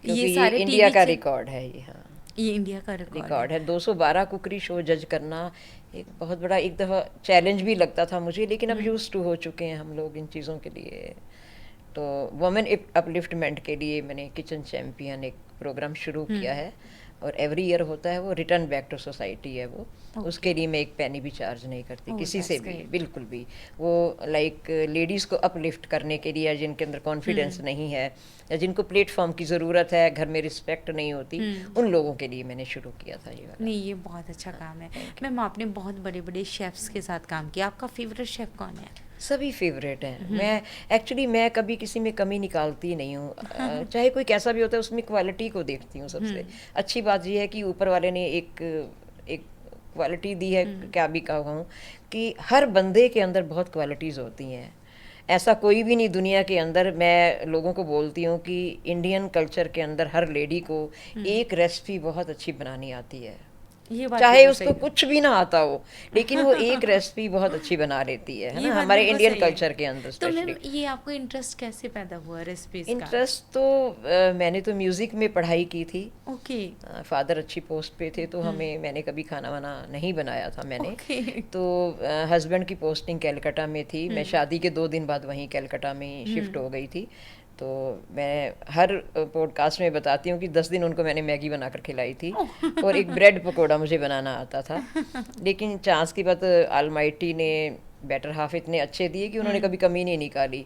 S1: ये सारे
S2: इंडिया का रिकॉर्ड है ये। हाँ,
S1: ये इंडिया का रिकॉर्ड
S2: है। 212 कुकरी शो जज करना एक बहुत बड़ा, एक दफ़ा चैलेंज भी लगता था मुझे, लेकिन अब यूज्ड टू हो चुके हैं हम लोग इन चीज़ों के लिए। तो वुमेन अपलिफ्टमेंट के लिए मैंने किचन चैम्पियन एक प्रोग्राम शुरू किया है, और एवरी ईयर होता है वो रिटर्न बैक टू सोसाइटी है वो। उसके लिए मैं एक पैनी भी चार्ज नहीं करती किसी से भी, बिल्कुल भी। वो लाइक लेडीज़ को अपलिफ्ट करने के लिए, जिनके अंदर कॉन्फिडेंस नहीं है या जिनको प्लेटफॉर्म की ज़रूरत है, घर में रिस्पेक्ट नहीं होती, उन लोगों के लिए मैंने शुरू किया था ये वाला।
S1: नहीं, ये बहुत अच्छा काम है मैम। आपने बहुत बड़े बड़े शेफ्स के साथ काम किया, आपका फेवरेट शेफ कौन है?
S2: सभी फेवरेट हैं। मैं कभी किसी में कमी निकालती नहीं हूँ। चाहे कोई कैसा भी होता है, उसमें क्वालिटी को देखती हूँ सबसे। अच्छी बात यह है कि ऊपर वाले ने एक क्वालिटी दी है, क्या भी कहूँ कि हर बंदे के अंदर बहुत क्वालिटीज़ होती हैं। ऐसा कोई भी नहीं दुनिया के अंदर। मैं लोगों को बोलती हूँ कि इंडियन कल्चर के अंदर हर लेडी को एक रेसिपी बहुत अच्छी बनानी आती है,
S1: ये बात
S2: चाहे उसको कुछ भी ना आता हो, लेकिन वो एक रेसिपी बहुत अच्छी बना लेती है ना, हमारे इंडियन कल्चर के अंदर।
S1: तो मैम, ये आपको इंटरेस्ट कैसे पैदा हुआ रेसिपीज का?
S2: इंटरेस्ट तो मैंने तो म्यूजिक में पढ़ाई की थी।
S1: ओके।
S2: फादर अच्छी पोस्ट पे थे, तो मैंने कभी खाना वाना नहीं बनाया था मैंने। तो हस्बैंड की पोस्टिंग कैलकाटा में थी, मैं शादी के 2 दिन बाद वहीं कैलकाटा में शिफ्ट हो गई थी। तो मैं हर पॉडकास्ट में बताती हूँ कि 10 दिन उनको मैंने मैगी बनाकर खिलाई थी और एक ब्रेड पकोड़ा मुझे बनाना आता था। लेकिन चांस की बात, ऑलमाइटी ने बेटर हाफ इतने अच्छे दिए कि उन्होंने कभी कमी नहीं निकाली।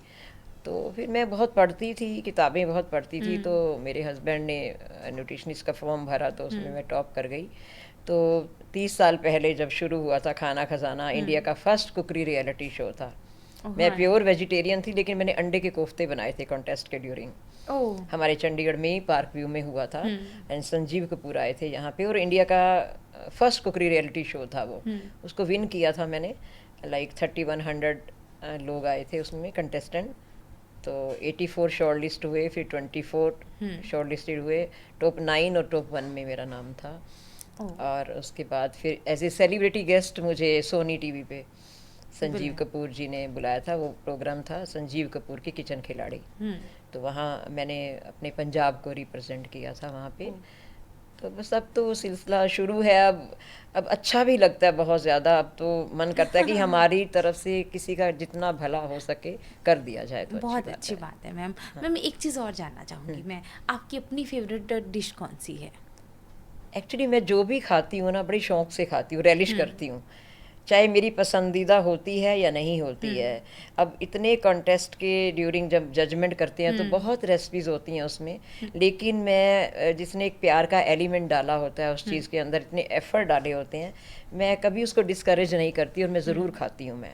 S2: तो फिर मैं बहुत पढ़ती थी, किताबें बहुत पढ़ती थी। तो मेरे हस्बैंड ने न्यूट्रिशनिस्ट का फॉर्म भरा, तो उसमें मैं टॉप कर गई। तो 30 साल पहले जब शुरू हुआ था खाना खजाना, इंडिया का फर्स्ट कुकरी रियलिटी शो था। मैं प्योर वेजिटेरियन थी, लेकिन मैंने अंडे के कोफ्ते बनाए थे कॉन्टेस्ट के ड्यूरिंग। हमारे चंडीगढ़ में ही पार्क व्यू में हुआ था, एंड संजीव कपूर आए थे यहाँ पे, और इंडिया का फर्स्ट कुकरी रियलिटी शो था वो। उसको विन किया था मैंने। लाइक 3100 लोग आए थे उसमें कंटेस्टेंट। तो 84 शॉर्ट लिस्ट हुए, फिर 24 शॉर्ट लिस्टेड हुए। टॉप 9 और टॉप 1 में मेरा नाम था। और उसके बाद फिर एज ए सेलिब्रिटी गेस्ट मुझे सोनी टीवी पे संजीव कपूर जी ने बुलाया था। वो प्रोग्राम था संजीव कपूर की किचन खिलाड़ी। तो वहाँ मैंने अपने पंजाब को रिप्रेजेंट किया था वहाँ पे। तो बस अब तो सिलसिला शुरू है। अब अच्छा भी लगता है बहुत ज़्यादा। अब तो मन करता है कि हमारी तरफ से किसी का जितना भला हो सके कर दिया जाए, तो
S1: बहुत अच्छी बात है मैम। मैम, एक चीज़ और जानना चाहूँगी मैं, आपकी अपनी फेवरेट डिश कौन सी है?
S2: एक्चुअली मैं जो भी खाती हूँ ना, बड़ी शौक से खाती हूँ, रेलिश करती हूँ, चाहे मेरी पसंदीदा होती है या नहीं होती है। अब इतने कॉन्टेस्ट के ड्यूरिंग जब जजमेंट करते हैं तो बहुत रेसिपीज़ होती हैं उसमें, लेकिन मैं जिसने एक प्यार का एलिमेंट डाला होता है उस चीज़ के अंदर, इतने एफर्ट डाले होते हैं, मैं कभी उसको डिस्करेज नहीं करती और मैं ज़रूर खाती हूँ मैं।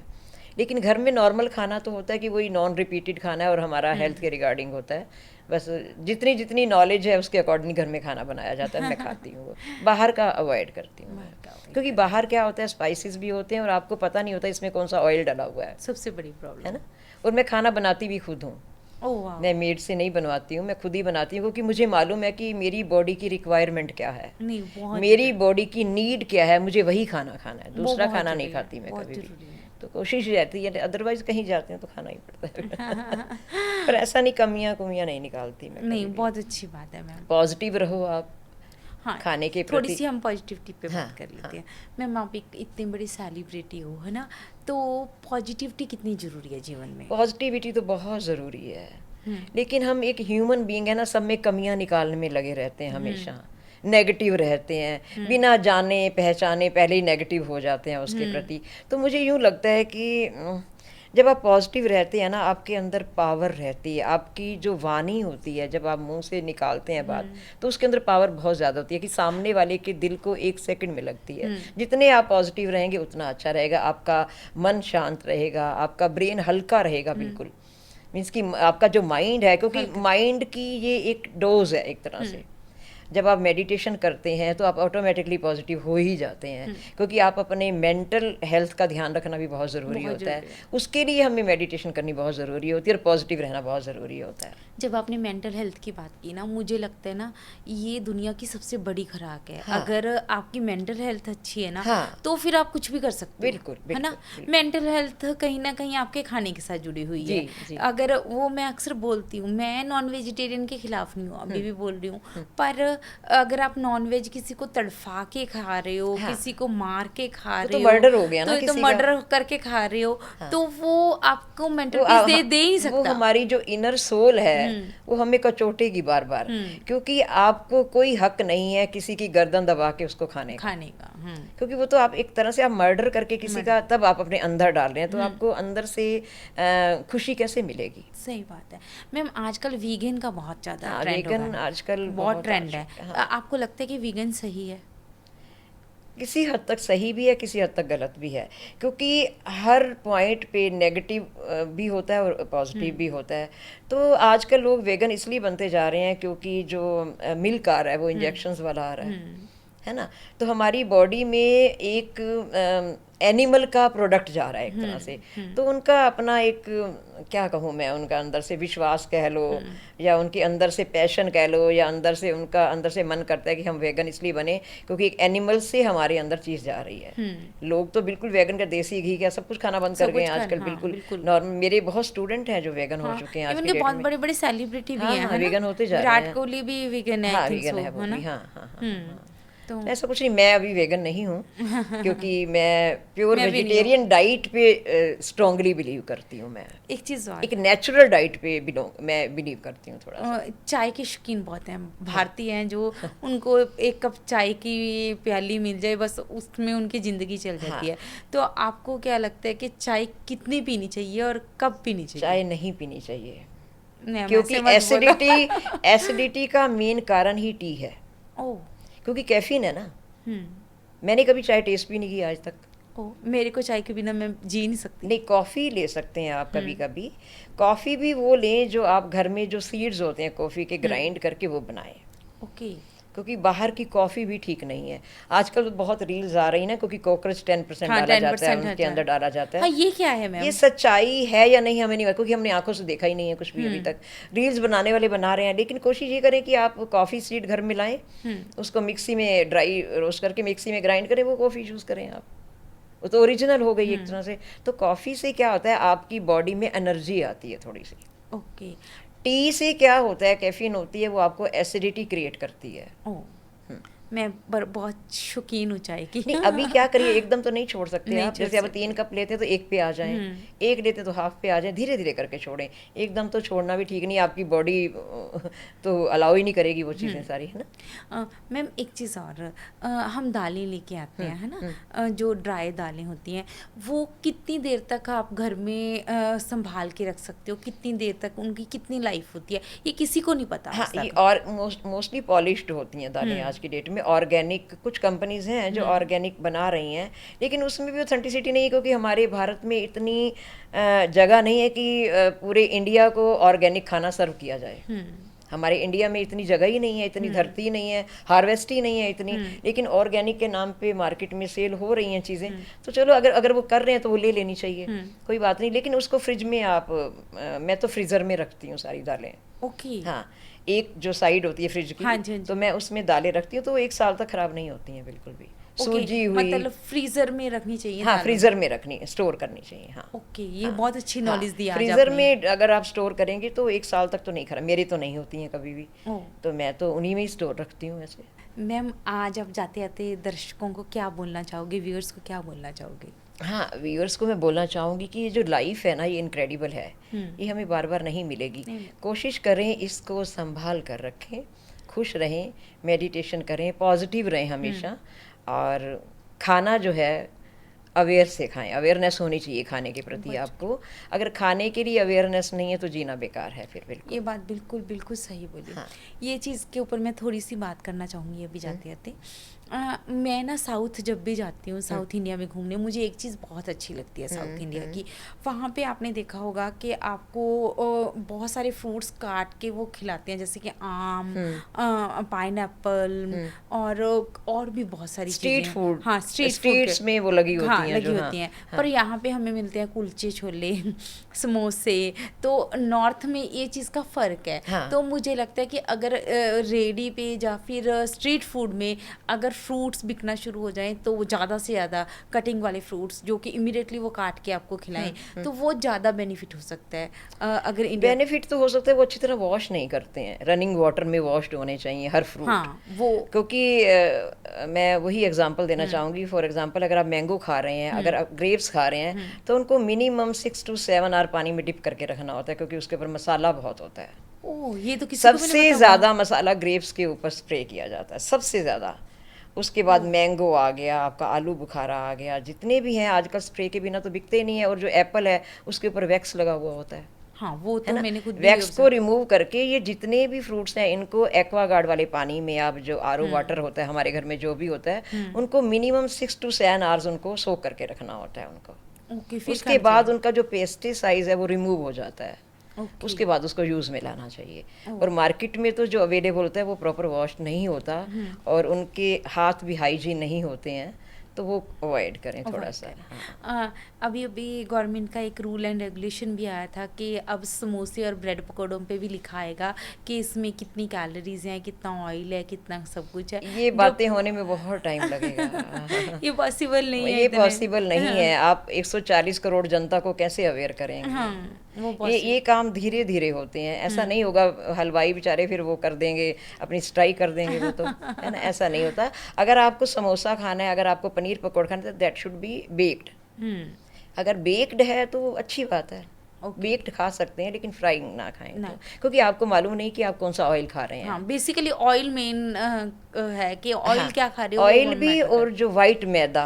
S2: लेकिन घर में नॉर्मल खाना तो होता है कि वही नॉन रिपीटेड खाना है और हमारा हेल्थ के रिगार्डिंग होता है। बस जितनी जितनी नॉलेज है उसके अकॉर्डिंग घर में खाना बनाया जाता है, मैं खाती हूँ वो। बाहर का अवॉइड करती हूँ मैं, क्योंकि बाहर क्या होता है, स्पाइसेस भी होते हैं और आपको पता नहीं होता इसमें कौन सा ऑयल डला हुआ है।
S1: सबसे बड़ी प्रॉब्लम है
S2: ना। और मैं खाना बनाती भी खुद हूँ। मैं मेड से नहीं बनवाती हूँ, मैं खुद ही बनाती हूँ, क्योंकि मुझे मालूम है कि मेरी बॉडी की रिक्वायरमेंट क्या है, मेरी बॉडी की नीड क्या है, मुझे वही खाना खाना है, दूसरा खाना नहीं खाती मैं कभी भी। तो कोशिश रहती है, अदरवाइज कहीं जाते हैं तो खाना ही पड़ता है। पर ऐसा नहीं, कमियां नहीं निकालती मैं।
S1: नहीं, बहुत अच्छी बात है मैम।
S2: पॉजिटिव रहो आप।
S1: हाँ,
S2: खाने के प्रति
S1: थोड़ी सी हम पॉजिटिविटी पे बात कर लेते हैं। मैम, आप एक इतनी बड़ी सेलिब्रिटी हो, है ना, तो पॉजिटिविटी कितनी ज़रूरी है जीवन में?
S2: पॉजिटिविटी तो बहुत ज़रूरी है, लेकिन हम एक ह्यूमन बीइंग है ना, सब में कमियां निकालने में लगे रहते हैं हमेशा, नेगेटिव रहते हैं, बिना जाने पहचाने पहले ही नेगेटिव हो जाते हैं उसके प्रति। तो मुझे यूँ लगता है कि जब आप पॉजिटिव रहते हैं ना, आपके अंदर पावर रहती है, आपकी जो वाणी होती है, जब आप मुंह से निकालते हैं बात, तो उसके अंदर पावर बहुत ज़्यादा होती है कि सामने वाले के दिल को 1 सेकंड में लगती है। जितने आप पॉजिटिव रहेंगे उतना अच्छा रहेगा, आपका मन शांत रहेगा, आपका ब्रेन हल्का रहेगा बिल्कुल। मीन्स कि आपका जो माइंड है, क्योंकि माइंड की ये एक डोज है एक तरह से। जब आप मेडिटेशन करते हैं तो आप ऑटोमेटिकली पॉजिटिव हो ही जाते हैं, क्योंकि आप अपने मेंटल हेल्थ का ध्यान रखना भी बहुत ज़रूरी होता है। उसके लिए हमें मेडिटेशन करनी बहुत ज़रूरी होती है और पॉजिटिव रहना बहुत ज़रूरी होता है।
S1: जब आपने मेंटल हेल्थ की बात की ना, मुझे लगता है ना, ये दुनिया की सबसे बड़ी खुराक है। हाँ। अगर आपकी मेंटल हेल्थ अच्छी है ना, हाँ, तो फिर आप कुछ भी कर सकते हो।
S2: बिल्कुल,
S1: है ना। मेंटल हेल्थ कहीं ना कहीं आपके खाने के साथ जुड़ी हुई है। जी। अगर वो, मैं अक्सर बोलती हूँ, मैं नॉन वेजिटेरियन के खिलाफ नहीं हूँ, अभी भी बोल रही हूँ, पर अगर आप नॉनवेज किसी को तड़फा के खा रहे हो,
S2: हाँ।
S1: किसी को मार के खा
S2: तो
S1: रहे हो,
S2: मर्डर हो गया ना
S1: तो
S2: किसी का।
S1: मर्डर करके खा रहे हो, तो वो आपको मेंटल
S2: वो
S1: पीस दे ही
S2: वो
S1: सकता।
S2: हमारी जो इनर सोल है वो हमें कचोटेगी बार बार, क्योंकि आपको कोई हक नहीं है किसी की गर्दन दबा के उसको खाने का, क्योंकि वो तो आप एक तरह से आप मर्डर करके किसी का तब आप अपने अंदर डाल रहे हैं, तो आपको अंदर से खुशी कैसे मिलेगी।
S1: सही बात है मैम। आजकल वीगन का बहुत ज्यादा ट्रेंड हो
S2: वीगन
S1: गया है।
S2: आजकल
S1: बहुत ट्रेंड है।
S2: हाँ।
S1: आपको लगता है कि वीगन सही है?
S2: किसी हद तक सही भी है, किसी हद तक गलत भी है, क्योंकि हर पॉइंट पे नेगेटिव भी होता है और पॉजिटिव भी होता है। तो आजकल लोग वेगन इसलिए बनते जा रहे हैं क्योंकि जो मिल्क आ रहा है वो इंजेक्शंस वाला आ रहा है ना, तो हमारी बॉडी में एक एनिमल का प्रोडक्ट जा रहा है एक तरह से, तो उनका अपना एक क्या कहूँ मैं, उनका अंदर से विश्वास कह लो या उनके अंदर से पैशन कह लो, या अंदर से उनका अंदर से मन करता है कि हम वेगन इसलिए बने क्योंकि एक एनिमल से हमारे अंदर चीज़ जा रही है। लोग तो बिल्कुल वेगन का देसी घी का सब कुछ खाना बंद कर गए हैं आजकल। बिल्कुल नॉर्मल, मेरे बहुत स्टूडेंट हैं जो वेगन हो चुके हैं आज की डेट में।
S1: बहुत बड़े बड़े सेलिब्रिटी भी हैं,
S2: वेगन होते जा रहे हैं।
S1: विराट कोहली भी वेगन है,
S2: हाँ वेगन है वो भी। हाँ।
S1: तो
S2: ऐसा कुछ नहीं, मैं अभी वेगन नहीं हूँ क्योंकि मैं प्योर वेजिटेरियन डाइट पे स्ट्रांगली बिलीव करती हूँ। मैं
S1: एक चीज़ और,
S2: एक नेचुरल डाइट पे मैं बिलीव करती हूँ थोड़ा सा।
S1: चाय के शौकीन बहुत हैं, भारतीय हैं जो उनको एक कप चाय की प्याली मिल जाए बस उसमें उनकी ज़िंदगी चल जाती है। तो आपको क्या लगता है कि चाय कितनी पीनी चाहिए और कब पीनी चाहिए?
S2: चाय नहीं पीनी चाहिए क्योंकि एसिडिटी का मेन कारण ही टी है। क्योंकि कैफीन है ना। मैंने कभी चाय टेस्ट भी नहीं की आज तक।
S1: मेरे को चाय के बिना मैं जी नहीं सकती।
S2: नहीं, कॉफ़ी ले सकते हैं आप कभी कभी। कॉफ़ी भी वो लें जो आप घर में जो सीड्स होते हैं कॉफ़ी के ग्राइंड करके वो बनाएं।
S1: ओके।
S2: क्योंकि बाहर की कॉफ़ी भी ठीक नहीं है। आजकल तो बहुत रील्स आ रही ना, क्योंकि कॉकरोच 10% डाला जाता है उनके अंदर डाला जाता है।
S1: ये क्या है मैम?
S2: ये सच्चाई है या नहीं हमें नहीं पता, क्योंकि हमने आंखों से देखा ही नहीं है कुछ भी अभी तक। रील्स बनाने वाले बना रहे हैं, लेकिन कोशिश ये करें कि आप कॉफ़ी सीड घर में लाएं, उसको मिक्सी में ड्राई रोस्ट करके मिक्सी में ग्राइंड करें, वो कॉफ़ी यूज़ करें आप। वो तो ओरिजिनल हो गई एक तरह से। तो कॉफ़ी से क्या होता है, आपकी बॉडी में एनर्जी आती है थोड़ी सी।
S1: ओके।
S2: टी से क्या होता है, कैफीन होती है, वो आपको एसिडिटी क्रिएट करती है।
S1: मैं बहुत शौकीन हूँ चाय की।
S2: नहीं, अभी क्या करिए, एकदम तो नहीं छोड़ सकते आप। जैसे अब 3 कप लेते हैं तो 1 पे आ जाएं, 1 लेते तो हाफ पे आ जाएं, धीरे धीरे करके छोड़ें। एकदम तो छोड़ना भी ठीक नहीं, आपकी बॉडी तो अलाउ ही नहीं करेगी वो चीज़ें सारी, है ना।
S1: मैम एक चीज़ और, हम दालें लेके आते हैं, है ना, जो ड्राई दालें होती हैं, वो कितनी देर तक आप घर में संभाल के रख सकते हो? कितनी देर तक उनकी कितनी लाइफ होती है, ये किसी को नहीं पता।
S2: हाँ, ये और मोस्टली पॉलिश्ड होती हैं दालें आज की डेट में। ऑर्गेनिक कुछ कंपनीज हैं जो ऑर्गेनिक बना रही हैं, लेकिन उसमें भी ऑथेंटिसिटी नहीं है, क्योंकि हमारे भारत में इतनी जगह नहीं है कि पूरे इंडिया को ऑर्गेनिक खाना सर्व किया जाए। हमारे इंडिया में इतनी जगह ही नहीं है, इतनी धरती नहीं है, हार्वेस्ट ही नहीं है इतनी, लेकिन ऑर्गेनिक के नाम पे मार्केट में सेल हो रही हैं चीज़ें। तो चलो, अगर वो कर रहे हैं तो वो ले लेनी चाहिए, कोई बात नहीं। लेकिन उसको फ्रिज में आप मैं तो फ्रीज़र में रखती हूँ सारी दालें।
S1: ओके।
S2: हाँ, एक जो साइड होती है फ्रिज की,
S1: हाँ जी।
S2: तो मैं उसमें दालें रखती हूँ, तो वो 1 साल तक खराब नहीं होती हैं बिल्कुल भी। सूजी हुई,
S1: मतलब फ्रीजर में रखनी चाहिए।
S2: हाँ, फ्रीजर में रखनी, स्टोर करनी चाहिए। हाँ,
S1: ओके, ये बहुत अच्छी नॉलेज दी आज
S2: फ्रीजर
S1: आपने।
S2: में अगर आप स्टोर करेंगे तो 1 साल तक तो नहीं खराब, मेरी तो नहीं होती हैं कभी भी, तो मैं तो उन्हीं में ही स्टोर रखती हूँ वैसे।
S1: मैम, आज आप जाते जाते दर्शकों को क्या बोलना चाहोगे, व्यूअर्स को क्या बोलना चाहोगे?
S2: हाँ, व्यूअर्स को मैं बोलना चाहूँगी कि ये जो लाइफ है ना, ये इनक्रेडिबल है, ये हमें बार बार नहीं मिलेगी। कोशिश करें इसको संभाल कर रखें, खुश रहें, मेडिटेशन करें, पॉजिटिव रहें हमेशा, और खाना जो है अवेयर से खाएं। अवेयरनेस होनी चाहिए खाने के प्रति आपको। अगर खाने के लिए अवेयरनेस नहीं है तो जीना बेकार है फिर। बिल्कुल,
S1: ये बात बिल्कुल बिल्कुल सही बोली। हाँ। ये चीज़ के ऊपर मैं थोड़ी सी बात करना चाहूँगी अभी जाते जाते। मैं ना साउथ जब भी जाती हूँ, साउथ इंडिया में घूमने, मुझे एक चीज़ बहुत अच्छी लगती है साउथ इंडिया की। वहाँ पे आपने देखा होगा कि आपको बहुत सारे फ्रूट्स काट के वो खिलाते हैं, जैसे कि आम, पाइनएप्पल और भी बहुत सारी
S2: स्ट्रीट फूड।
S1: हाँ,
S2: स्ट्रीट्स में वो लगी होती हैं।
S1: पर यहाँ पे हमें मिलते हैं कुलचे छोले, समोसे। तो नॉर्थ में ये चीज़ का फ़र्क है। तो मुझे लगता है कि अगर रेडी पे या फिर स्ट्रीट फूड में अगर फ्रूट्स बिकना शुरू हो जाएं तो वो ज़्यादा से ज़्यादा कटिंग वाले फ्रूट्स जो कि इमीडिएटली वो काट के आपको खिलाएं तो वो ज़्यादा बेनिफिट हो सकता है। अगर इंडिया
S2: बेनिफिट तो हो सकता है, वो अच्छी तरह वॉश नहीं करते हैं, रनिंग वाटर में वॉश्ड होने चाहिए हर फ्रूट।
S1: हाँ वो
S2: क्योंकि मैं वही एग्जांपल देना चाहूँगी। फॉर एग्जांपल अगर आप मैंगो खा रहे हैं, अगर आप ग्रेप्स खा रहे हैं, तो उनको मिनिमम 6 to 7 आवर पानी में डिप करके रखना होता है, क्योंकि उसके ऊपर मसाला बहुत होता है।
S1: ओह ये तो किसी को भी नहीं
S2: सबसे
S1: पता।
S2: ज़्यादा मसाला ग्रेप्स के ऊपर स्प्रे किया जाता है, सबसे ज़्यादा। उसके बाद मैंगो आ गया, आपका आलू बुखारा आ गया, जितने भी हैं आजकल स्प्रे के बिना तो बिकते ही नहीं है। और जो एप्पल है उसके ऊपर वैक्स लगा हुआ होता है।
S1: हाँ वो
S2: है
S1: तो
S2: ना,
S1: मैंने खुद भी
S2: वैक्स को रिमूव करके ये जितने भी फ्रूट्स हैं इनको एक्वागार्ड वाले पानी में, आप जो आरओ वाटर होता है हमारे घर में जो भी होता है, उनको मिनिमम 6 to 7 आवर्स उनको सोक करके रखना होता है उनको।
S1: ओके फिर
S2: उसके बाद उनका जो पेस्टिसाइड है वो रिमूव हो जाता है।
S1: ओके
S2: उसके बाद उसको यूज़ में लाना चाहिए। और मार्केट में तो जो अवेलेबल होता है वो प्रॉपर वॉश नहीं होता, और उनके हाथ भी हाइजीन नहीं होते हैं, तो वो अवॉइड करें थोड़ा सा।
S1: अभी अभी गवर्नमेंट का एक रूल एंड रेगुलेशन भी आया था कि अब समोसे और ब्रेड पकौड़ों पे भी लिखा आएगा कि इसमें कितनी कैलोरीज हैं, कितना ऑयल है, कितना सब कुछ है।
S2: ये बातें होने में बहुत टाइम लगेगा।
S1: ये पॉसिबल नहीं है,
S2: ये पॉसिबल नहीं है। आप 140 करोड़ जनता को कैसे अवेयर करेंगे?
S1: हाँ वो
S2: ये काम धीरे धीरे होते हैं, ऐसा नहीं होगा हलवाई बेचारे फिर वो कर देंगे, अपनी स्ट्राइक कर देंगे वो तो, है ना, ऐसा नहीं होता। अगर आपको समोसा खाना है, अगर आपको पनीर पकौड़ा खाना है, दैट शुड बी बेक्ड। अगर बेक्ड है तो अच्छी बात है, बेक्ड खा सकते हैं, लेकिन फ्राइंग ना खाएं तो, क्योंकि आपको मालूम नहीं कि आप कौन सा ऑयल खा रहे हैं।
S1: हाँ बेसिकली ऑयल मेन है कि ऑयल क्या खा रहे हो,
S2: ऑयल भी, और जो वाइट मैदा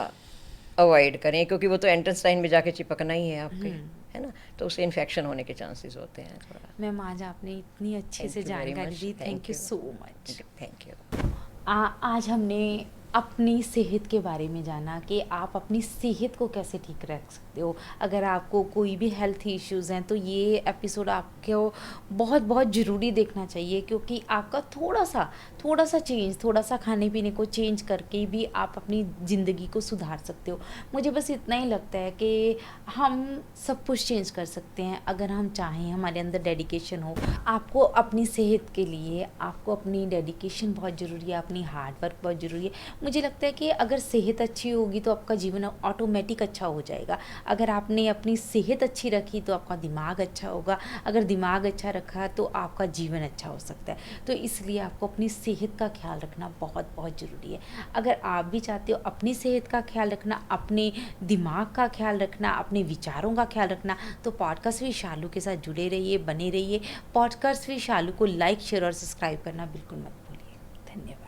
S2: अवॉइड करें, क्योंकि वो तो एंटेस्टाइन में जाके चिपकना ही है आपके, है ना, तो उससे इन्फेक्शन होने के चांसेस होते हैं थोड़ा।
S1: मैम आज आपने इतनी अच्छे से जानकारी दी, thank you so much.
S2: Thank you.
S1: आज हमने अपनी सेहत के बारे में जाना कि आप अपनी सेहत को कैसे ठीक रख सकते हो। अगर आपको कोई भी हेल्थ इश्यूज़ हैं तो ये एपिसोड आपको बहुत बहुत ज़रूरी देखना चाहिए, क्योंकि आपका थोड़ा सा चेंज, थोड़ा सा खाने पीने को चेंज करके भी आप अपनी ज़िंदगी को सुधार सकते हो। मुझे बस इतना ही लगता है कि हम सब कुछ चेंज कर सकते हैं अगर हम चाहें, हमारे अंदर डेडिकेशन हो। आपको अपनी सेहत के लिए आपको अपनी डेडिकेशन बहुत ज़रूरी है, अपनी हार्ड वर्क बहुत ज़रूरी है। मुझे लगता है कि अगर सेहत अच्छी होगी तो आपका जीवन ऑटोमेटिक अच्छा हो जाएगा। अगर आपने अपनी सेहत अच्छी रखी तो आपका दिमाग अच्छा होगा, अगर दिमाग अच्छा रखा तो आपका जीवन अच्छा हो सकता है। तो इसलिए आपको अपनी सेहत का ख्याल रखना बहुत बहुत ज़रूरी है। अगर आप भी चाहते हो अपनी सेहत का ख्याल रखना, अपने दिमाग का ख्याल रखना, अपने विचारों का ख्याल रखना, तो पॉडकास्ट विद शालू के साथ जुड़े रहिए, बने रहिए। पॉडकास्ट विद शालू को लाइक, शेयर और सब्सक्राइब करना बिल्कुल मत भूलिए। धन्यवाद।